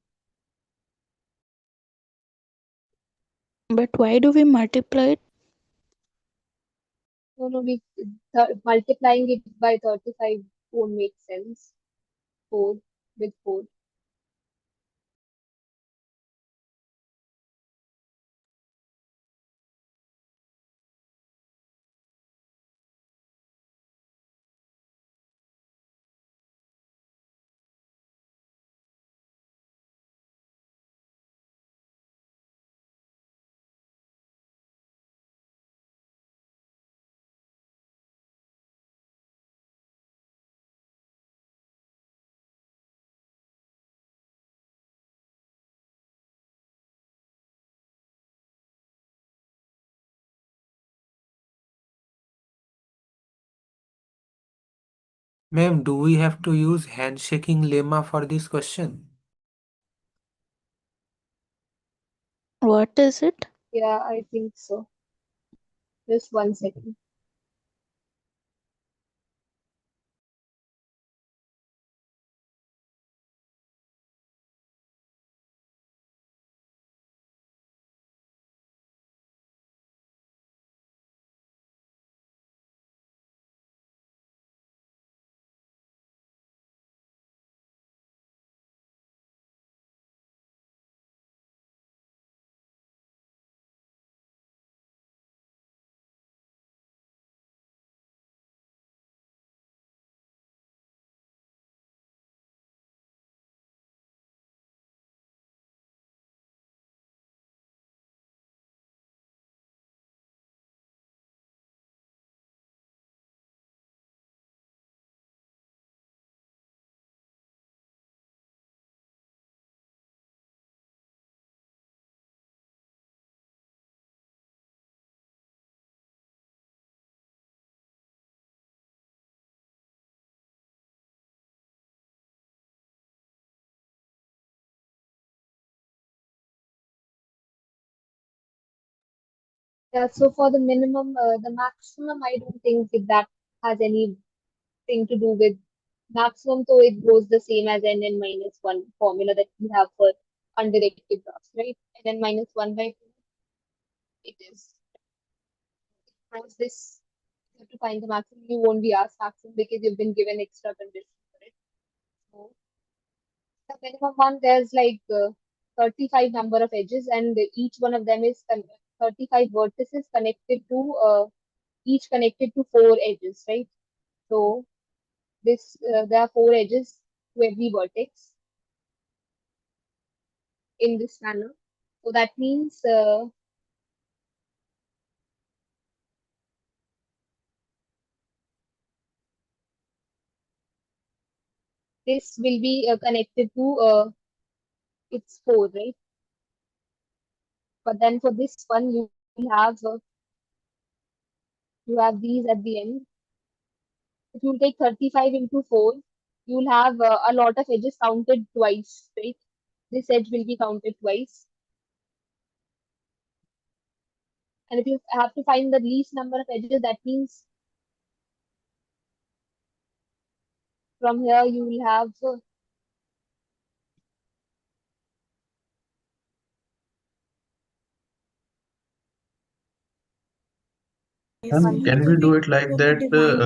But why do we multiply it? No, multiplying it by 35 won't make sense. Four with four. Ma'am, do we have to use handshaking lemma for this question? What is it? Yeah, I think so. Just one second. Yeah, so for the minimum, the maximum, I don't think that has anything to do with maximum, so it goes the same as n minus 1 formula that we have for undirected graphs, right? N minus 1 by 2, it is. Because this, you have to find the maximum, you won't be asked maximum because you've been given extra conditions for it. So the minimum one, there's like 35 number of edges, and each one of them is 35 vertices connected to each connected to 4 edges, right? So this there are 4 edges to every vertex in this manner. So that means this will be connected to its 4, right? But then for this one, you have these at the end. If you take 35 into 4, you'll have a lot of edges counted twice, right? This edge will be counted twice. And if you have to find the least number of edges, that means from here you will have Yes, Can ma'am. So we do we it like have to that divide it.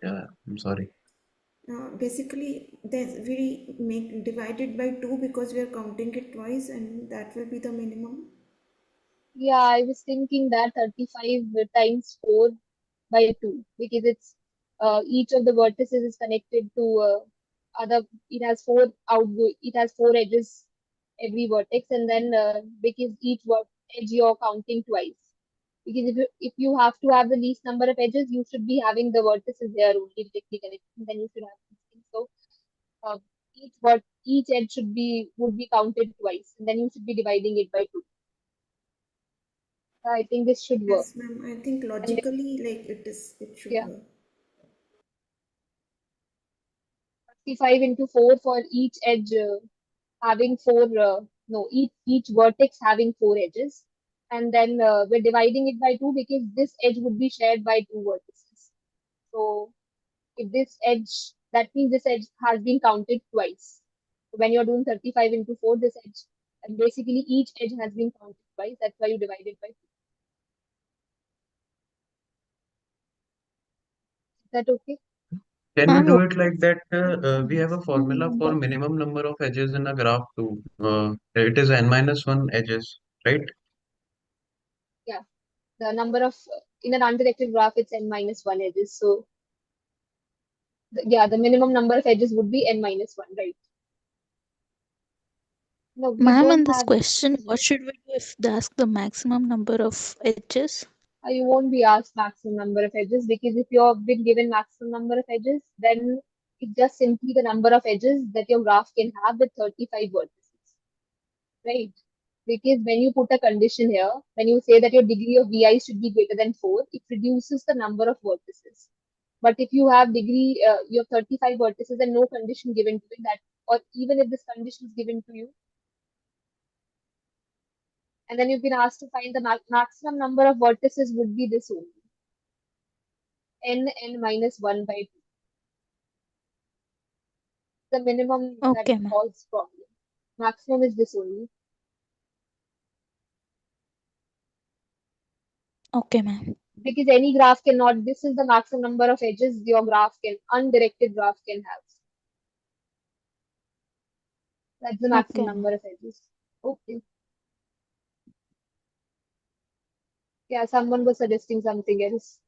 yeah, I'm sorry. Basically, we make divided by 2 because we are counting it twice, and that will be the minimum. Yeah, I was thinking that 35 times 4 by 2 because it's each of the vertices is connected to it has 4 edges every vertex, and then because each edge you're counting twice. Because if you have to have the least number of edges, you should be having the vertices there only directly connected, and then you should have these things. So uh, each edge would be counted twice, and then you should be dividing it by 2. I think this should work. Yes, ma'am. I think And logically, like it should yeah, work. 35 into 4 for each edge having 4, no, each vertex having 4 edges. And then we're dividing it by 2 because this edge would be shared by 2 vertices. So if this edge, that means this edge has been counted twice. So when you're doing 35 into 4, this edge, and basically each edge has been counted twice. That's why you divide it by 2. Is that okay? Can we Ma'am, do what it like is that? We have a maximum formula for number? minimum number of edges in a graph too. It is n minus 1 edges, right? Yeah. The number of, in an undirected graph, it's n minus 1 edges. So yeah, the minimum number of edges would be n minus 1, right? No, we Ma'am, don't in this have, question, what should we do if they ask the maximum number of edges? you won't be asked maximum number of edges because if you've been given maximum number of edges, then it's just simply the number of edges that your graph can have with 35 vertices, right? Because when you put a condition here, when you say that your degree of vi should be greater than 4, it reduces the number of vertices. But if you have you have 35 vertices and no condition given to it, that, or even if this condition is given to you, and then you've been asked to find the maximum number of vertices would be this only, n minus 1 by 2. The minimum that Okay, ma'am. causes problem. Maximum is this only. Okay, ma'am. Because any graph cannot, this is the maximum number of edges your undirected graph can have. That's the maximum Okay, number ma'am. of edges. Okay. Yeah, someone was suggesting something else.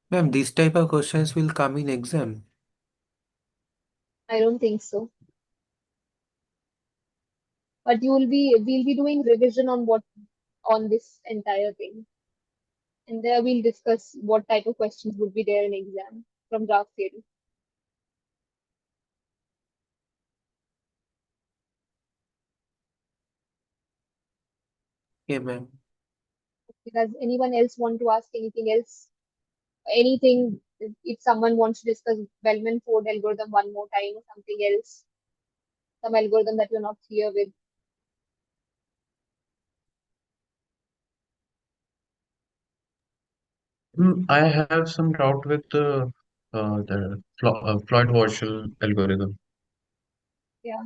Ma'am, these type of questions will come in exam. I don't think so. But we'll be doing revision on this entire thing. And there we'll discuss what type of questions would be there in exam from graph theory. Okay, ma'am. Does anyone else want to ask anything else? Anything, if someone wants to discuss Bellman-Ford algorithm one more time or something else. some algorithm that you're not clear with? I have some doubt with the Floyd-Warshall algorithm. Yeah.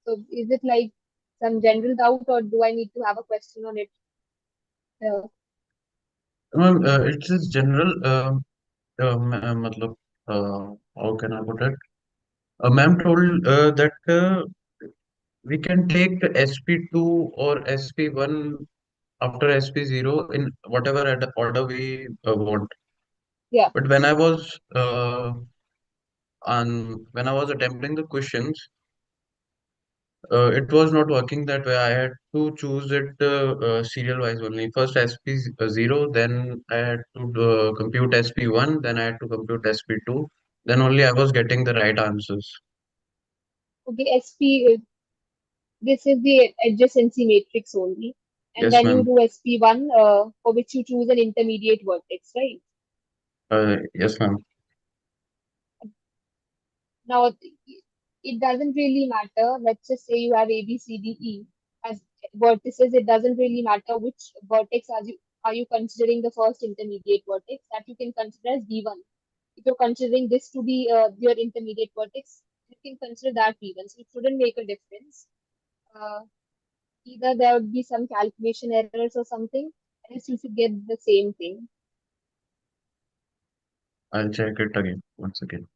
So is it like some general doubt, or do I need to have a question on it? It is general. मतलब, how can I put it? Ma'am told that we can take SP2 or SP1 after SP0 in whatever order we want. Yeah. But when I was attempting the questions, it was not working that way. I had to choose it serial wise only. First SP0, then I had to compute SP1, then I had to compute SP2. Then only I was getting the right answers. Okay, this is the adjacency matrix only. And Yes, then you ma'am. do SP1, for which you choose an intermediate vertex, right? Yes, ma'am. Now, it doesn't really matter. Let's just say you have A, B, C, D, E as vertices. It doesn't really matter which vertex are you considering the first intermediate vertex. That you can consider as V1. If you're considering this to be your intermediate vertex, you can consider that V1. So it shouldn't make a difference. Either there would be some calculation errors or something, else you should get the same thing. I'll check it again once again.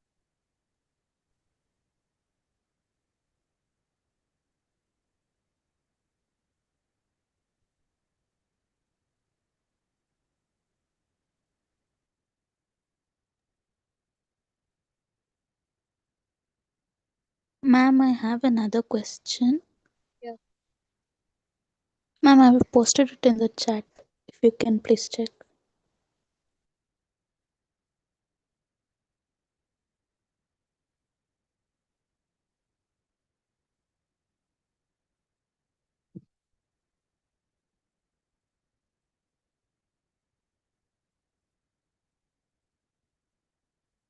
Ma'am, I have another question. Yeah. Ma'am, I have posted it in the chat. If you can please check.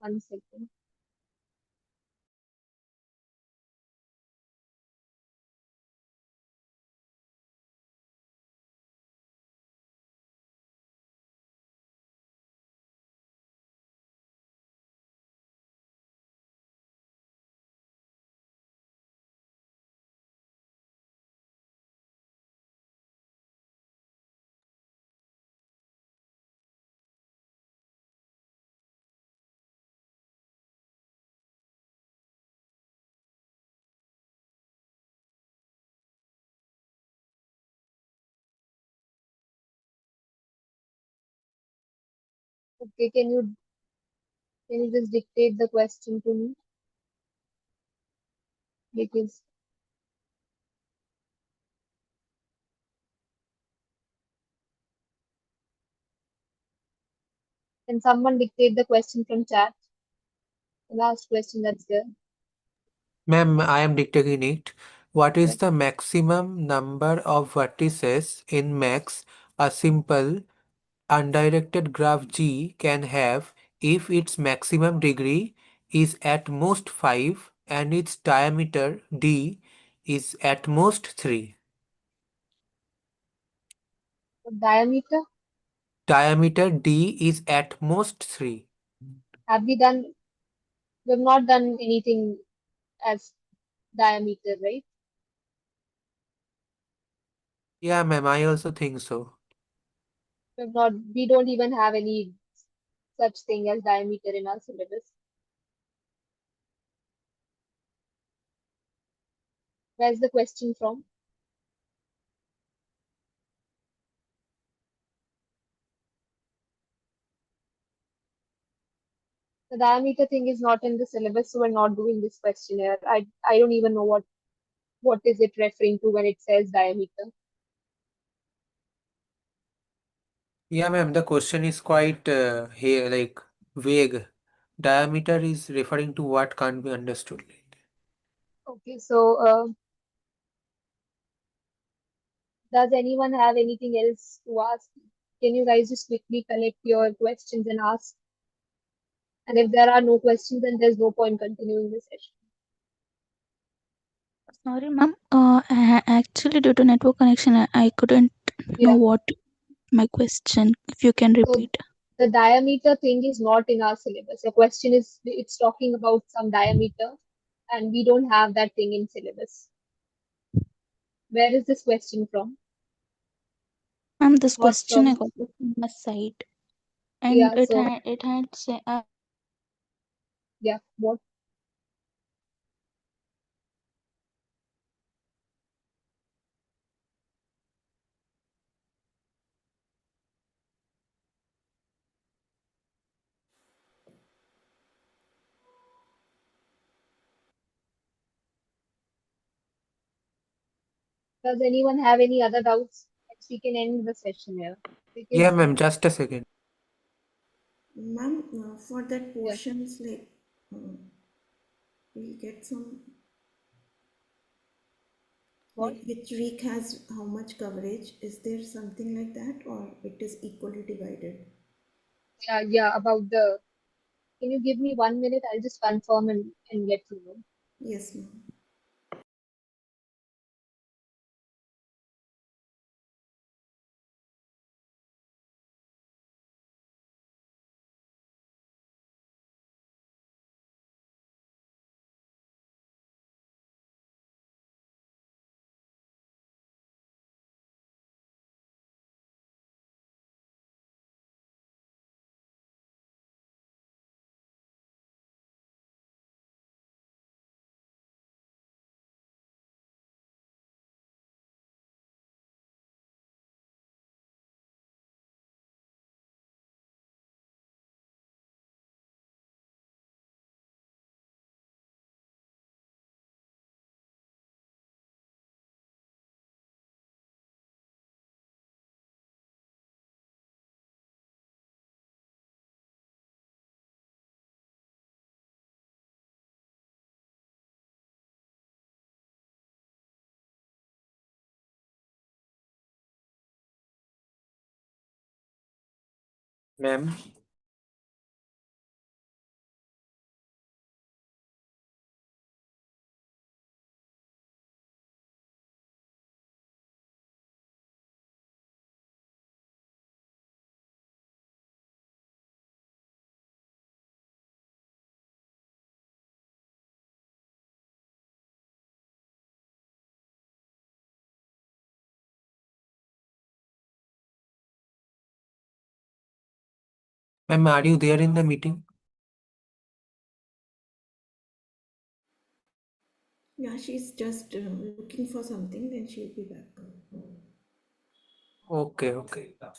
One second. Okay, can you just dictate the question to me? Because can someone dictate the question from chat? The last question that's there. Ma'am, I am dictating it. What is Yeah. the maximum number of vertices in max a simple undirected graph G can have if its maximum degree is at most 5 and its diameter D is at most 3? Diameter? Diameter D is at most 3. Have we done? We have not done anything as diameter, right? Yeah, ma'am, I also think so. We have not. We don't even have any such thing as diameter in our syllabus. Where's the question from? The diameter thing is not in the syllabus, so we're not doing this questionnaire. I don't even know what is it referring to when it says diameter. Yeah, ma'am, the question is quite here like vague. Diameter is referring to what can't be understood. Okay, so does anyone have anything else to ask? Can you guys just quickly collect your questions and ask? And if there are no questions, then there's no point continuing the session. Sorry, ma'am. Actually, due to network connection, I couldn't know Yeah. what my question. If you can So repeat. the diameter thing is not in our syllabus. The question is, it's talking about some diameter, and we don't have that thing in syllabus. Where is this question from? Ma'am, this What's question I from? got it from a site, and Yeah. it So had say, yeah. What? Does anyone have any other doubts? We can end the session here. Yeah, Because ma'am, just a second. Ma'am, for that yeah. portions, like, we'll get some, What? like, which week has how much coverage? Is there something like that, or it is equally divided? Yeah. Yeah. About the. Can you give me 1 minute? I'll just confirm and let you know. Yes, ma'am. Ma'am, ma'am, are you there in the meeting? Yeah, she's just looking for something, then she'll be back. Okay, okay. Yeah.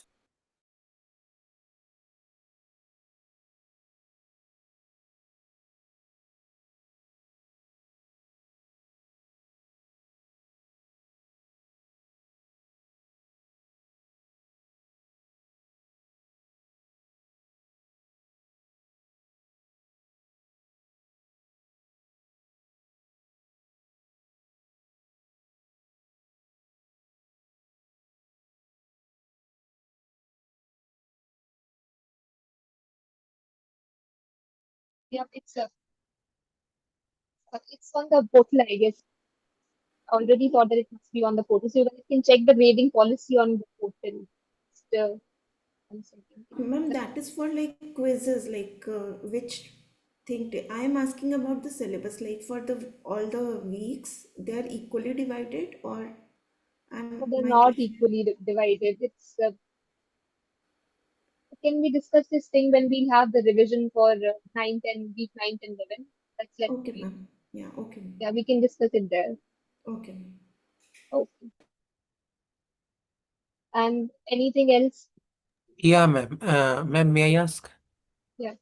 It's on the portal, I guess. Already thought that it must be on the portal. So you guys can check the grading policy on the portal. Just, 1 second. Ma'am, that is for like quizzes, like which thing I am asking about the syllabus, like for the all the weeks, they are equally divided, or So I'm they're my not question. equally divided. It's can we discuss this thing when we'll have the revision for 9, 10, week 9, 10, 11? Let's Okay, see. ma'am. Yeah, okay, ma'am. Yeah, we can discuss it there. Okay, ma'am. Okay. And anything else? Yeah, ma'am. Ma'am, may I ask? Yeah.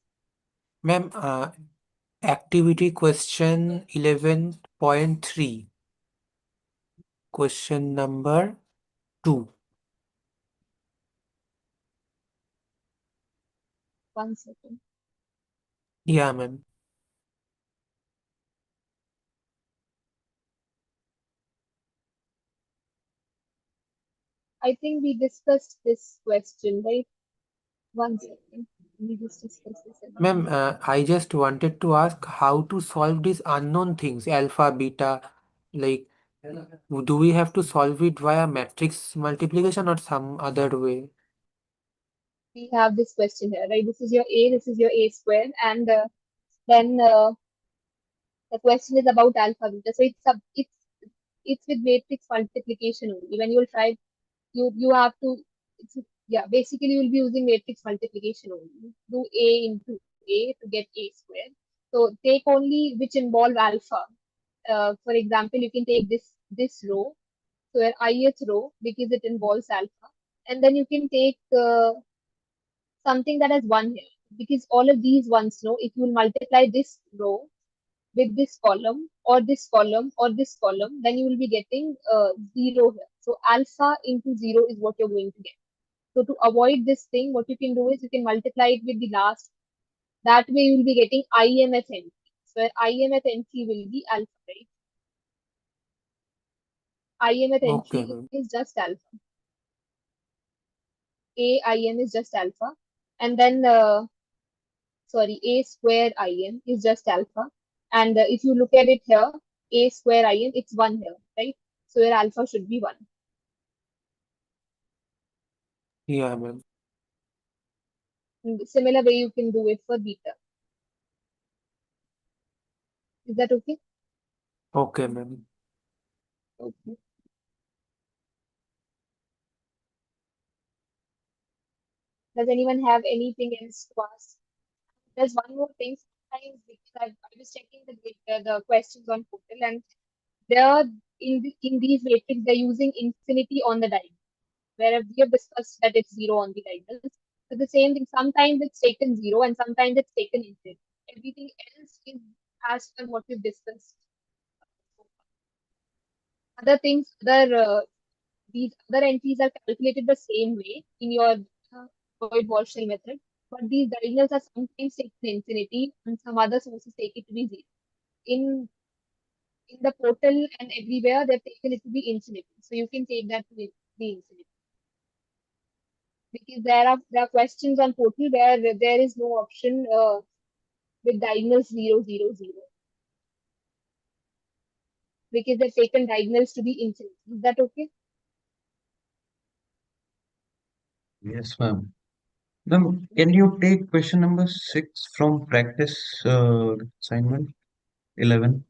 Ma'am, activity question 11.3, question number 2. 1 second. Yeah, ma'am. I think we discussed this question, right? 1 second. We just discussed this Ma'am, again. I just wanted to ask how to solve these unknown things, alpha, beta. Like, do we have to solve it via matrix multiplication or some other way? We have this question here, right? This is your A, this is your A square, and then the question is about alpha beta. So it's with matrix multiplication only. When you'll try, you have to, it's, yeah, basically you'll be using matrix multiplication only. Do A into A to get A square. So take only which involve alpha. For example, you can take this row, so your ith row, because it involves alpha, and then you can take something that has one here, because all of these ones, no, if you multiply this row with this column or this column or this column, then you will be getting 0 here. So alpha into 0 is what you're going to get. So to avoid this thing, what you can do is you can multiply it with the last. That way you will be getting IMF entry. So where IMF entry will be alpha, right? IMF Okay, entry ma'am. is just alpha. AIM is just alpha. And then, sorry, A square IM is just alpha. And if you look at it here, A square IM, it's 1 here, right? So your alpha should be 1. Yeah, ma'am. In the similar way, you can do it for beta. Is that okay? Okay, ma'am. Okay. Does anyone have anything else to ask? There's one more thing. Sometimes because I was checking the questions on Portal, and there in these matrix they're using infinity on the diagonal, where we have discussed that it's 0 on the diagonals. So the same thing. Sometimes it's taken 0, and sometimes it's taken infinity. Everything else is as per what we've discussed. Other things, these other entries are calculated the same way in your Void-Warshall method, but these diagonals are sometimes taken to infinity and some other sources take it to be 0. In the Portal and everywhere, they've taken it to be infinity. So you can take that to be infinity. Because there are questions on Portal where there is no option with diagonals 0, 0, 0. Because they've taken diagonals to be infinity. Is that okay? Yes, ma'am. Ma'am, can you take question number 6 from practice assignment 11?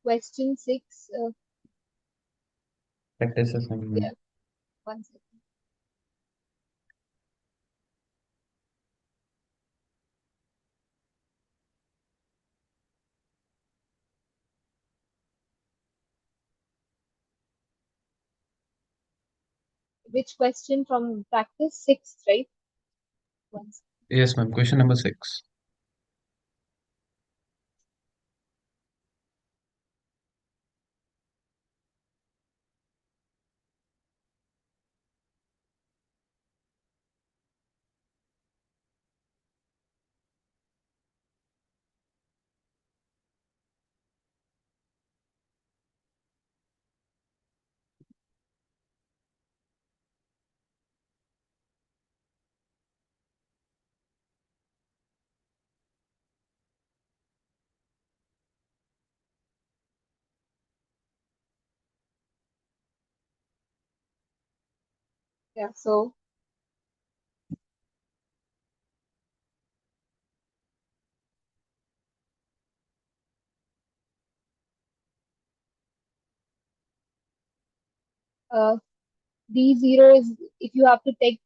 Question 6. Practice assignment. Yeah, 1 second. Which question from practice? 6, right? 1 second. Yes, ma'am. Question number 6. Yeah, so D0 is, if you have to take,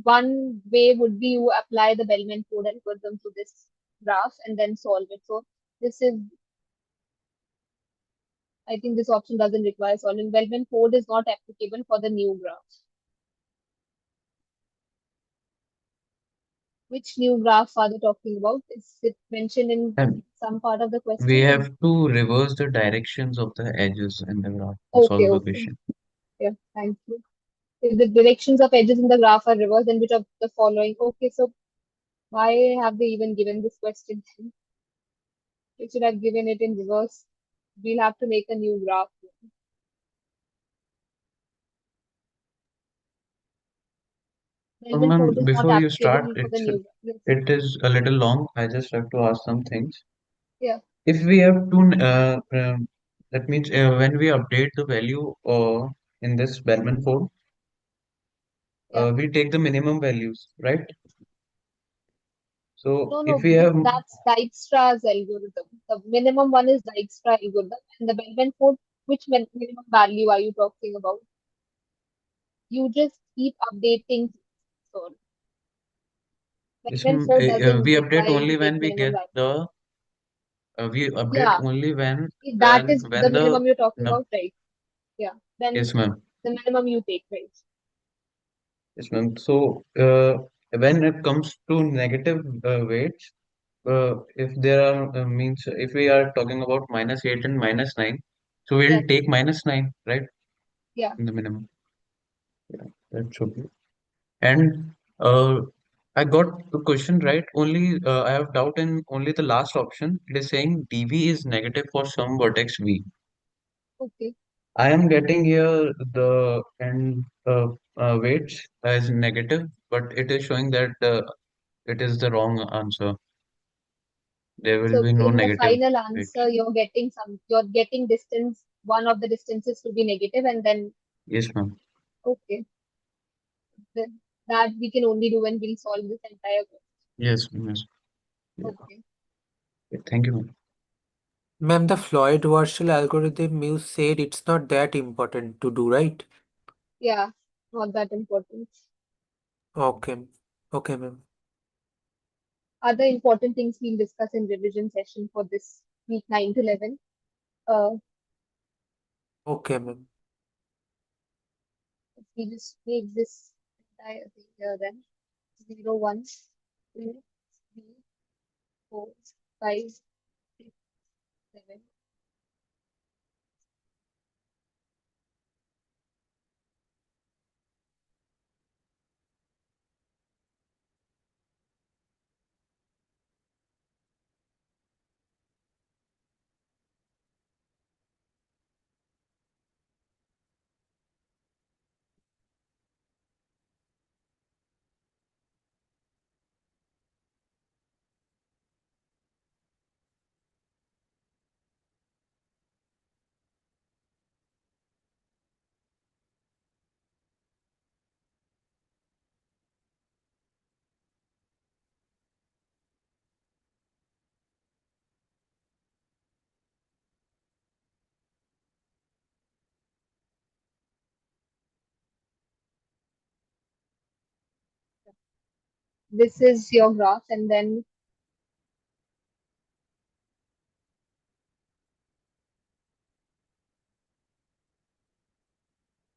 one way would be you apply the Bellman code algorithm to this graph and then solve it. So this is, I think this option doesn't require solving. Bellman code is not applicable for the new graph. Which new graph are they talking about? Is it mentioned in Ma'am, some part of the we question? have to reverse the directions of the edges in the graph to Okay, solve the okay. question. Yeah, thank you. If the directions of edges in the graph are reversed, then which of the following? Okay, so why have they even given this question? They should have given it in reverse. We'll have to make a new graph. Bellman code Ma'am, is not before you start, applicable for the new graph. Yes. it is a little long. I just have to ask some things. Yeah. if we have two, that means when we update the value in this Bellman form, Yeah. we take the minimum values, right? So No, if no, we have, that's Dijkstra's algorithm. The minimum one is Dijkstra algorithm, and the Bellman code, which minimum value are you talking about? You just keep updating. So Bellman code doesn't we update require you only to take when we minimum get value. the we update Yeah, only if that is the when the minimum you're talking no, about, right? Yeah, then yes ma'am. the minimum you take, right? Yes, ma'am. So, when it comes to negative weights, if there are means if we are talking about -8 and -9, so we'll Yes, take -9, right? yeah. In the minimum. Yeah, that should be. And I got the question right. Only I have doubt in only the last option. It is saying dV is negative for some vertex V. Okay. I am getting here the end weights as negative, but it is showing that it is the wrong answer. There will So be no in the negative final weights. answer, you're getting distance, one of the distances to be negative, and then Yes, ma'am. okay, then that we can only do when we'll solve this entire question. Yes, yes. Yeah. Okay. Yeah, thank you, ma'am. Ma'am, the Floyd-Warshall algorithm you said it's not that important to do, right? Yeah, not that important. Okay. Okay, ma'am. Other important things we'll discuss in revision session for this week 9 to 11. Uh, Okay, ma'am. we just make this entire thing here then 0, 1, 2, 3, 4, 5, 6, 7. This is your graph, and then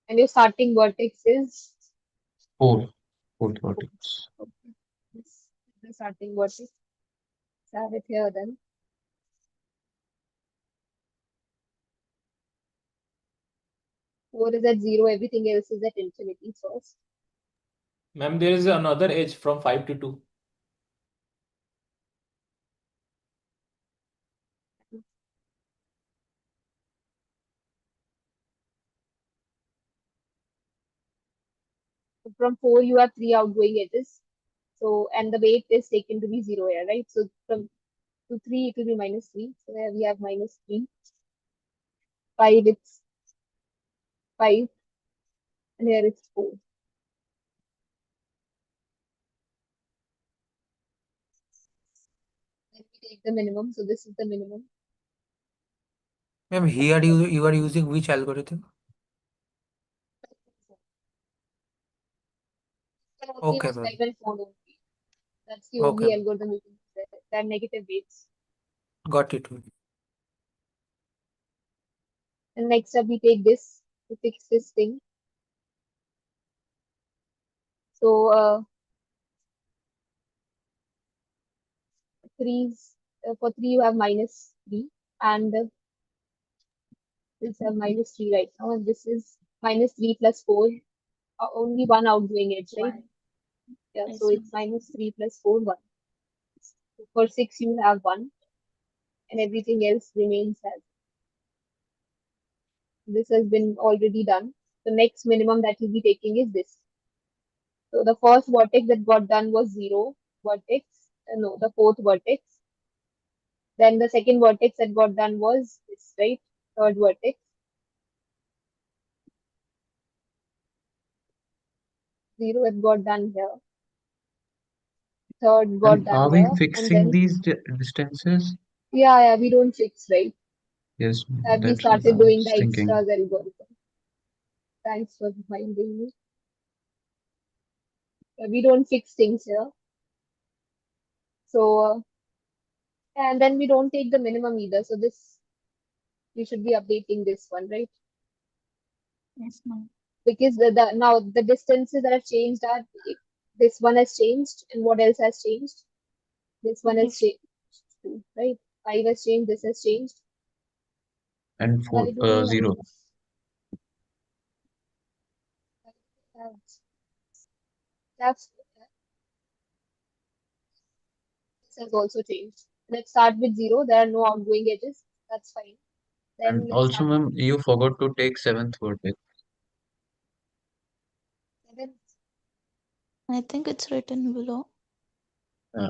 your starting vertex is Fourth vertex. okay. This is the starting vertex. Let's have it here then. Four is at 0, everything else is at infinity first. Ma'am, there is another edge from 5 to 2. So from 4, you have 3 outgoing edges. So, and the weight is taken to be 0 here, right? So from to 3, it will be -3. So here we have -3. 5, it's 5. And here it's 4. Then we take the minimum. So this is the minimum. Ma'am, here you are using which algorithm? Can only Okay, use ma'am. Bellman code only. That's the Okay, only ma'am. algorithm you can use. That negative weights. Got it, ma'am. And next up, we take this to fix this thing. So, for 3, you have -3. And this have -3 right now. And this is -3 plus 4. Only one outgoing edge, right? Yeah, Yes, so it's -3 plus 4, 1. For 6, you have 1. And everything else remains as. This has been already done. The next minimum that you'll be taking is this. So the first vertex that got done was 0 vertex. No, the fourth vertex. Then the second vertex that got done was this, right? Third vertex. 0 had got done here. Third got And are done we here. And fixing then, these distances? yeah, we don't fix, right? Yes, We that's what I started doing was thinking. Dijkstra's algorithm. Thanks for reminding me. We don't fix things here. So, and then we don't take the minimum either. So this, we should be updating this one, right? Yes, ma'am. Because now the distances that have changed are, this one has changed, and what else has changed? This one has changed too, right? 5 has changed, this has changed. And Why do we 0. That's, this has also changed. Let's start with 0. There are no outgoing edges. That's fine. Then And let's also, start ma'am, you forgot to take 7th vertex. with 7. I think it's written below. Yeah.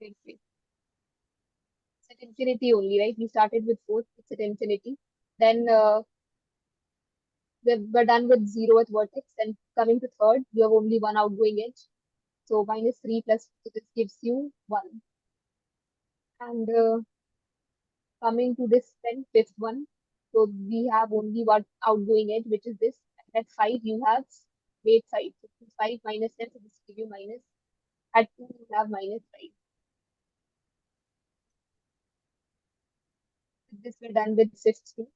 Wait. It's at infinity only, right? We started with 4. It's at infinity. Then we're done with 0 at vertex. Then coming to third, you have only one outgoing edge. So minus 3 plus this gives you 1. And coming to this then fifth one, so we have only one outgoing edge, which is this. And at 5 you have weight 5. So 5 minus 10, so this will give you minus. At 2 you have minus 5. With this we're done with fifth two,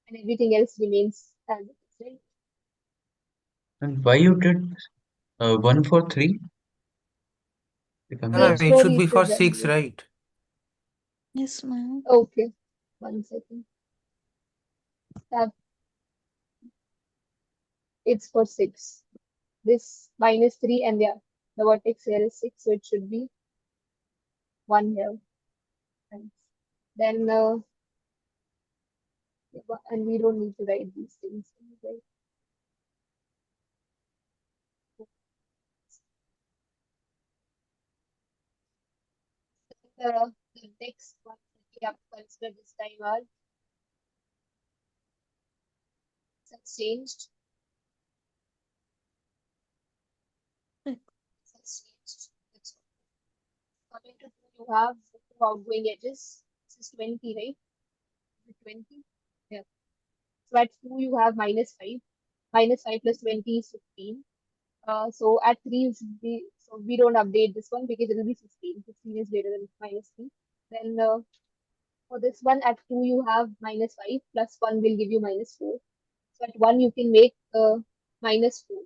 and everything else remains as it is, right? And why you did 1 for 3? If I'm No, not no, Page it 4 should be is for the 6, value. right? Yes, ma'am. Okay, 1 second. It's for 6. This minus 3, and yeah, the vertex here is 6, so it should be 1 here. And then, and we don't need to write these things, right? The next one that we have to consider this time are has changed. Has changed. That's all. Coming to 2, you have 2 outgoing edges. This is 20, right? 20. Yeah. So at 2 you have minus 5. Minus 5 plus 20 is 15. So at 3 so we don't update this one because it will be 15. 15 is greater than minus 3. Then for this one at 2 you have minus 5 plus 1 will give you minus 4. So at 1 you can make minus 4.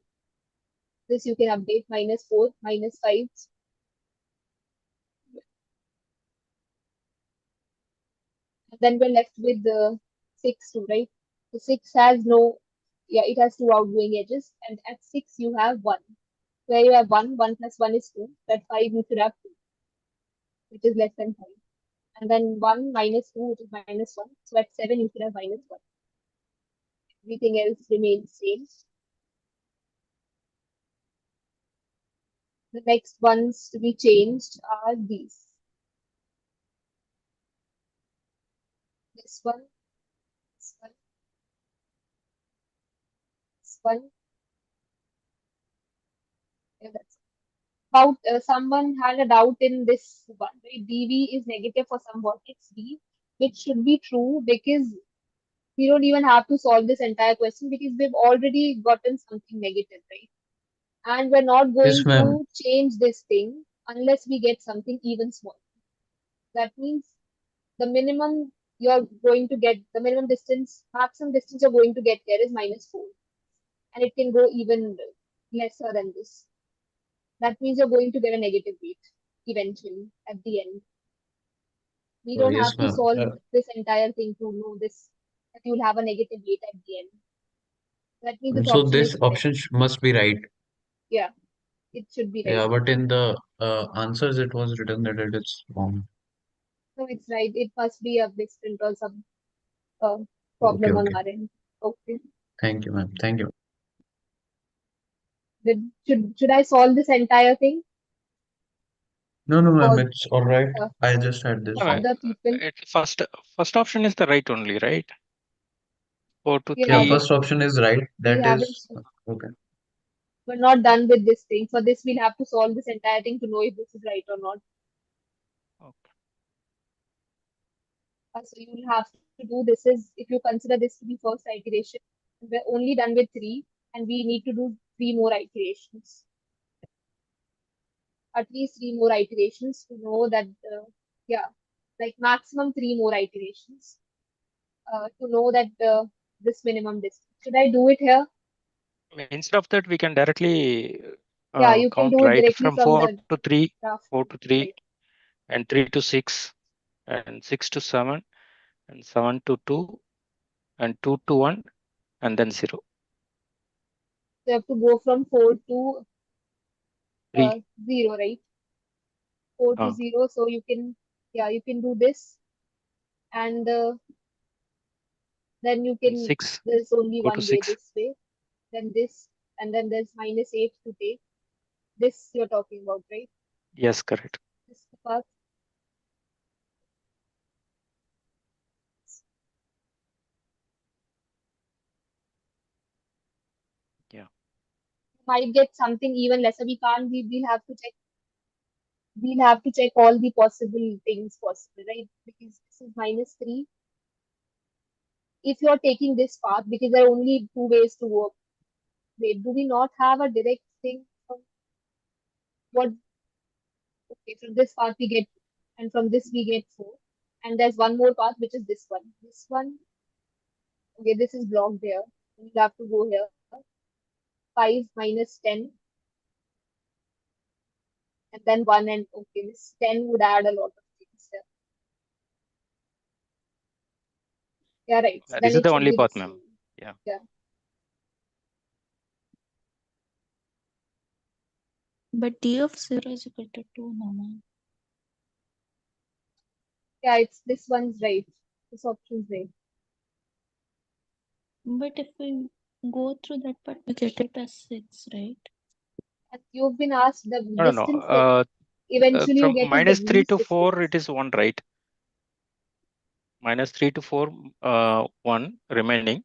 This you can update minus 4, minus 5. And then we're left with the 6 too, right? The 6 has no, yeah, it has 2 outgoing edges. And at 6 you have 1. Where you have 1, 1 plus 1 is 2. At 5 you should have 2, which is less than 5. And then 1 minus 2, which is minus 1. So at 7 you should have minus 1. Everything else remains same. The next ones to be changed are these. This one, this one, this one. Yeah, that's about someone had a doubt in this one, right? dv is negative for some vertex d, which should be true because we don't even have to solve this entire question because we've already gotten something negative, right? And we're not Yes, going ma'am. to change this thing unless we get something even smaller. That means the minimum you're going to get, the minimum distance, maximum distance you're going to get here is minus 4. And it can go even lesser than this. That means you're going to get a negative weight eventually at the end. We don't Yes, have to ma'am. solve this entire thing to know this, that you'll have a negative weight at the end. That means this So option is this correct. option must be right. Yeah, it should be right. Yeah, but in the answers it was written that it is wrong. No, it's right. It must be a misprint or some problem on Okay. our end. Okay. Thank you, ma'am. Thank you. Should I solve this entire thing? No, ma'am, Or it's all right. uh, I just had this. other people? First option is the right only, right? 4 to Yeah, Yeah, 3. but first option is right. we That haven't. is okay. We're not done with this thing. For this, we'll have to solve this entire thing to know if this is right or not. Okay. So you'll have to do this is if you consider this to be first iteration, we're only done with 3, and we need to do 3 more iterations. At least 3 more iterations to know that, yeah, like maximum 3 more iterations to know that this minimum distance. Should I do it here? Instead of that, we can directly Yeah, you can count do it right directly from from 4 the to 3, graph. 4 to 3, Right. and 3 to 6, and 6 to 7, and 7 to 2, and 2 to 1, and then 0. So you have to go from 4 to 3. 0, right? 4 to 0. So you can, yeah, you can do this, and then you can. 6. There's only Go to one way, 6. this way, then this, and then there's -8 to take. This you're talking about, right? Yes, correct. This path. Yeah. Might get something even lesser. We can't. We'll have to check. We'll have to check all the possible things possible, right? Because this is -3. If you're taking this path, because there are only 2 ways to work. Wait, do we not have a direct thing from what? Okay, from this path we get, and from this we get 4. And there's one more path, which is this one. This one, okay, this is blocked there. We'll have to go here. 5 minus 10. And then 1, and okay, this 10 would add a lot of things there. Yeah, right. So This then is it the should only be path, this ma'am. one. Yeah. Yeah. But D of 0 is equal to 2, no, ma'am. Yeah, it's this one's right. This option's right. But if we go through that part, we get it as 6, right? And you've been asked the No. distance that eventually you From get is the -3 least to 4, distance. it is 1, right? -3 to 4, 1 remaining.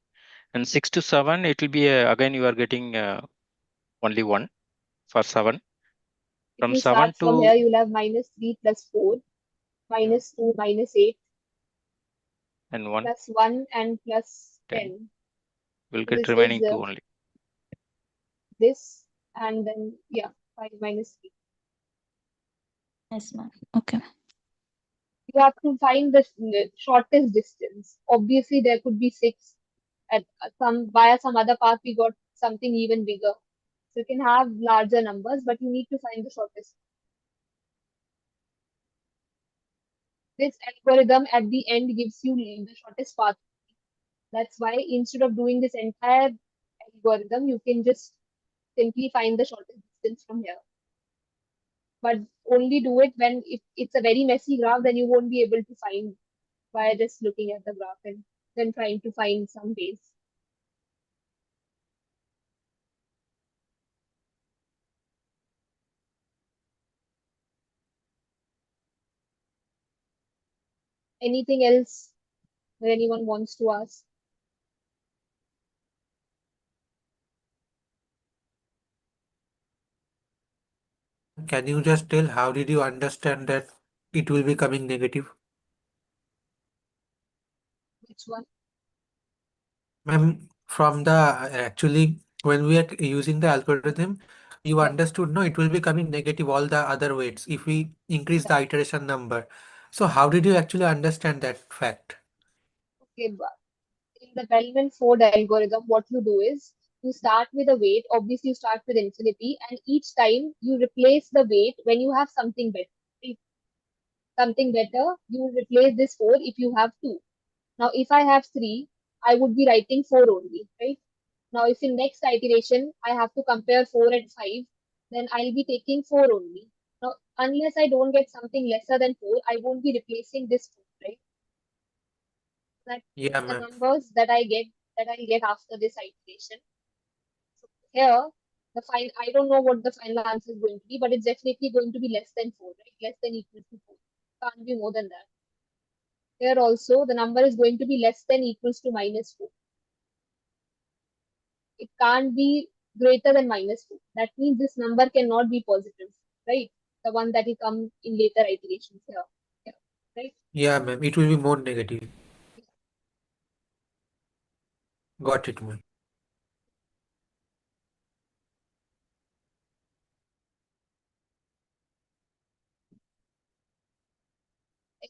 And 6 to 7, it will be again you are getting only 1 for 7. If From you 7 start from here, to you'll have -3 plus 4, -2, -8, and 1, plus 1, and plus 10. 10. We'll So get this is remaining 2 only. this, and then, yeah, 5 minus 3. Yes, ma'am. Okay. You have to find the shortest distance. Obviously, there could be 6. At via some other path, we got something even bigger. So you can have larger numbers, but you need to find the shortest. This algorithm at the end gives you the shortest path. That's why instead of doing this entire algorithm, you can just simply find the shortest distance from here. But only do it when if it's a very messy graph, then you won't be able to find by just looking at the graph and then trying to find some ways. Anything else that anyone wants to ask? Can you just tell how did you understand that it will be coming negative? Which one? Ma'am, from the actually when we are using the algorithm, you Yeah. understood no, it will be coming negative all the other weights if we increase the Yeah. iteration number. So how did you actually understand that fact? Okay, but in the Bellman-Ford algorithm, what you do is you start with a weight. Obviously, you start with infinity, and each time you replace the weight when you have something better. If something better, you replace this 4 if you have 2. Now, if I have 3, I would be writing 4 only, right? Now, if in next iteration I have to compare 4 and 5, then I'll be taking 4 only. Now, unless I don't get something lesser than 4, I won't be replacing this 4, right? That's Yeah, the ma'am. numbers that I get after this iteration. So here, I don't know what the final answer is going to be, but it's definitely going to be less than 4, right? Less than equal to 4. Can't be more than that. Here also, the number is going to be less than equals to -4. It can't be greater than -4. That means this number cannot be positive, right? The one that will come in later iterations here. Yeah, right? Yeah, ma'am. It will be more negative. Got it, ma'am.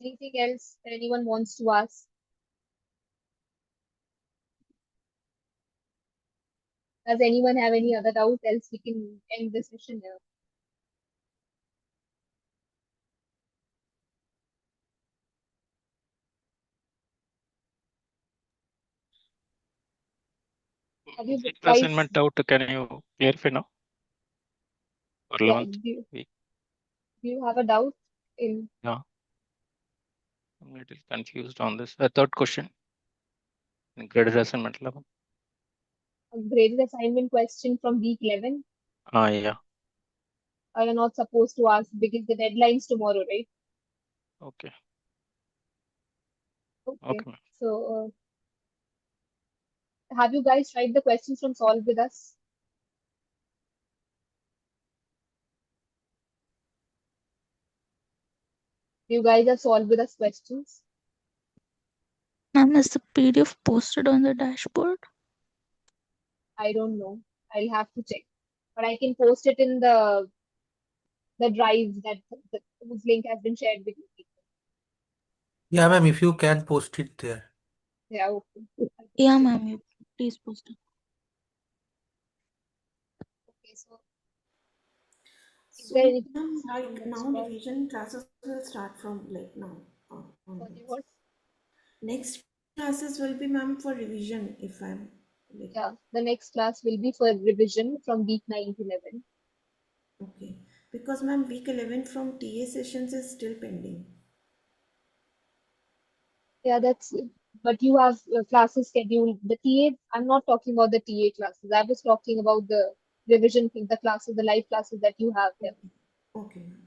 Anything else that anyone wants to ask? Does anyone have any other doubt? Else we can end the session here. Have you Grid guys? assignment doubt, can you clarify now? For Yeah, 11th week. do you have a doubt in? Yeah. I'm a little confused on this. A third question. In graded assignment 11. A graded assignment question from week 11? Yeah. You're not supposed to ask because the deadline's tomorrow, right? Okay. Okay. Okay, ma'am. So, have you guys tried the questions from Solve with us? You guys have solved with us questions? Ma'am, is the PDF posted on the dashboard? I don't know. I'll have to check. But I can post it in the drive whose link has been shared with you. Yeah, ma'am. If you can post it there. Yeah, okay. Yeah, ma'am, you please post it. Okay, so is So there anything ma'am, else like you now want to ask? revision classes will start from like now Sorry, onwards. what? Next classes will be ma'am for revision if I'm like Yeah, the next class will be for revision from week 9 to 11. okay. Because ma'am week 11 from TA sessions is still pending. Yeah, but you have classes scheduled. The TA, I'm not talking about the TA classes. I was talking about the revision thing, the classes, the live classes that you have here. Okay, ma'am.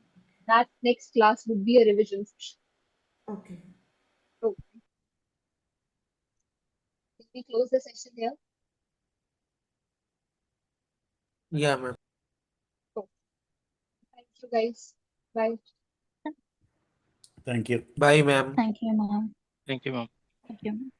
That next class would be a revision session. Okay. Okay. Can we close the session here? Yeah, ma'am. Okay. Thank you guys. Bye. Thank you. Bye, ma'am. Thank you, ma'am. Thank you, ma'am. Thank you, ma'am.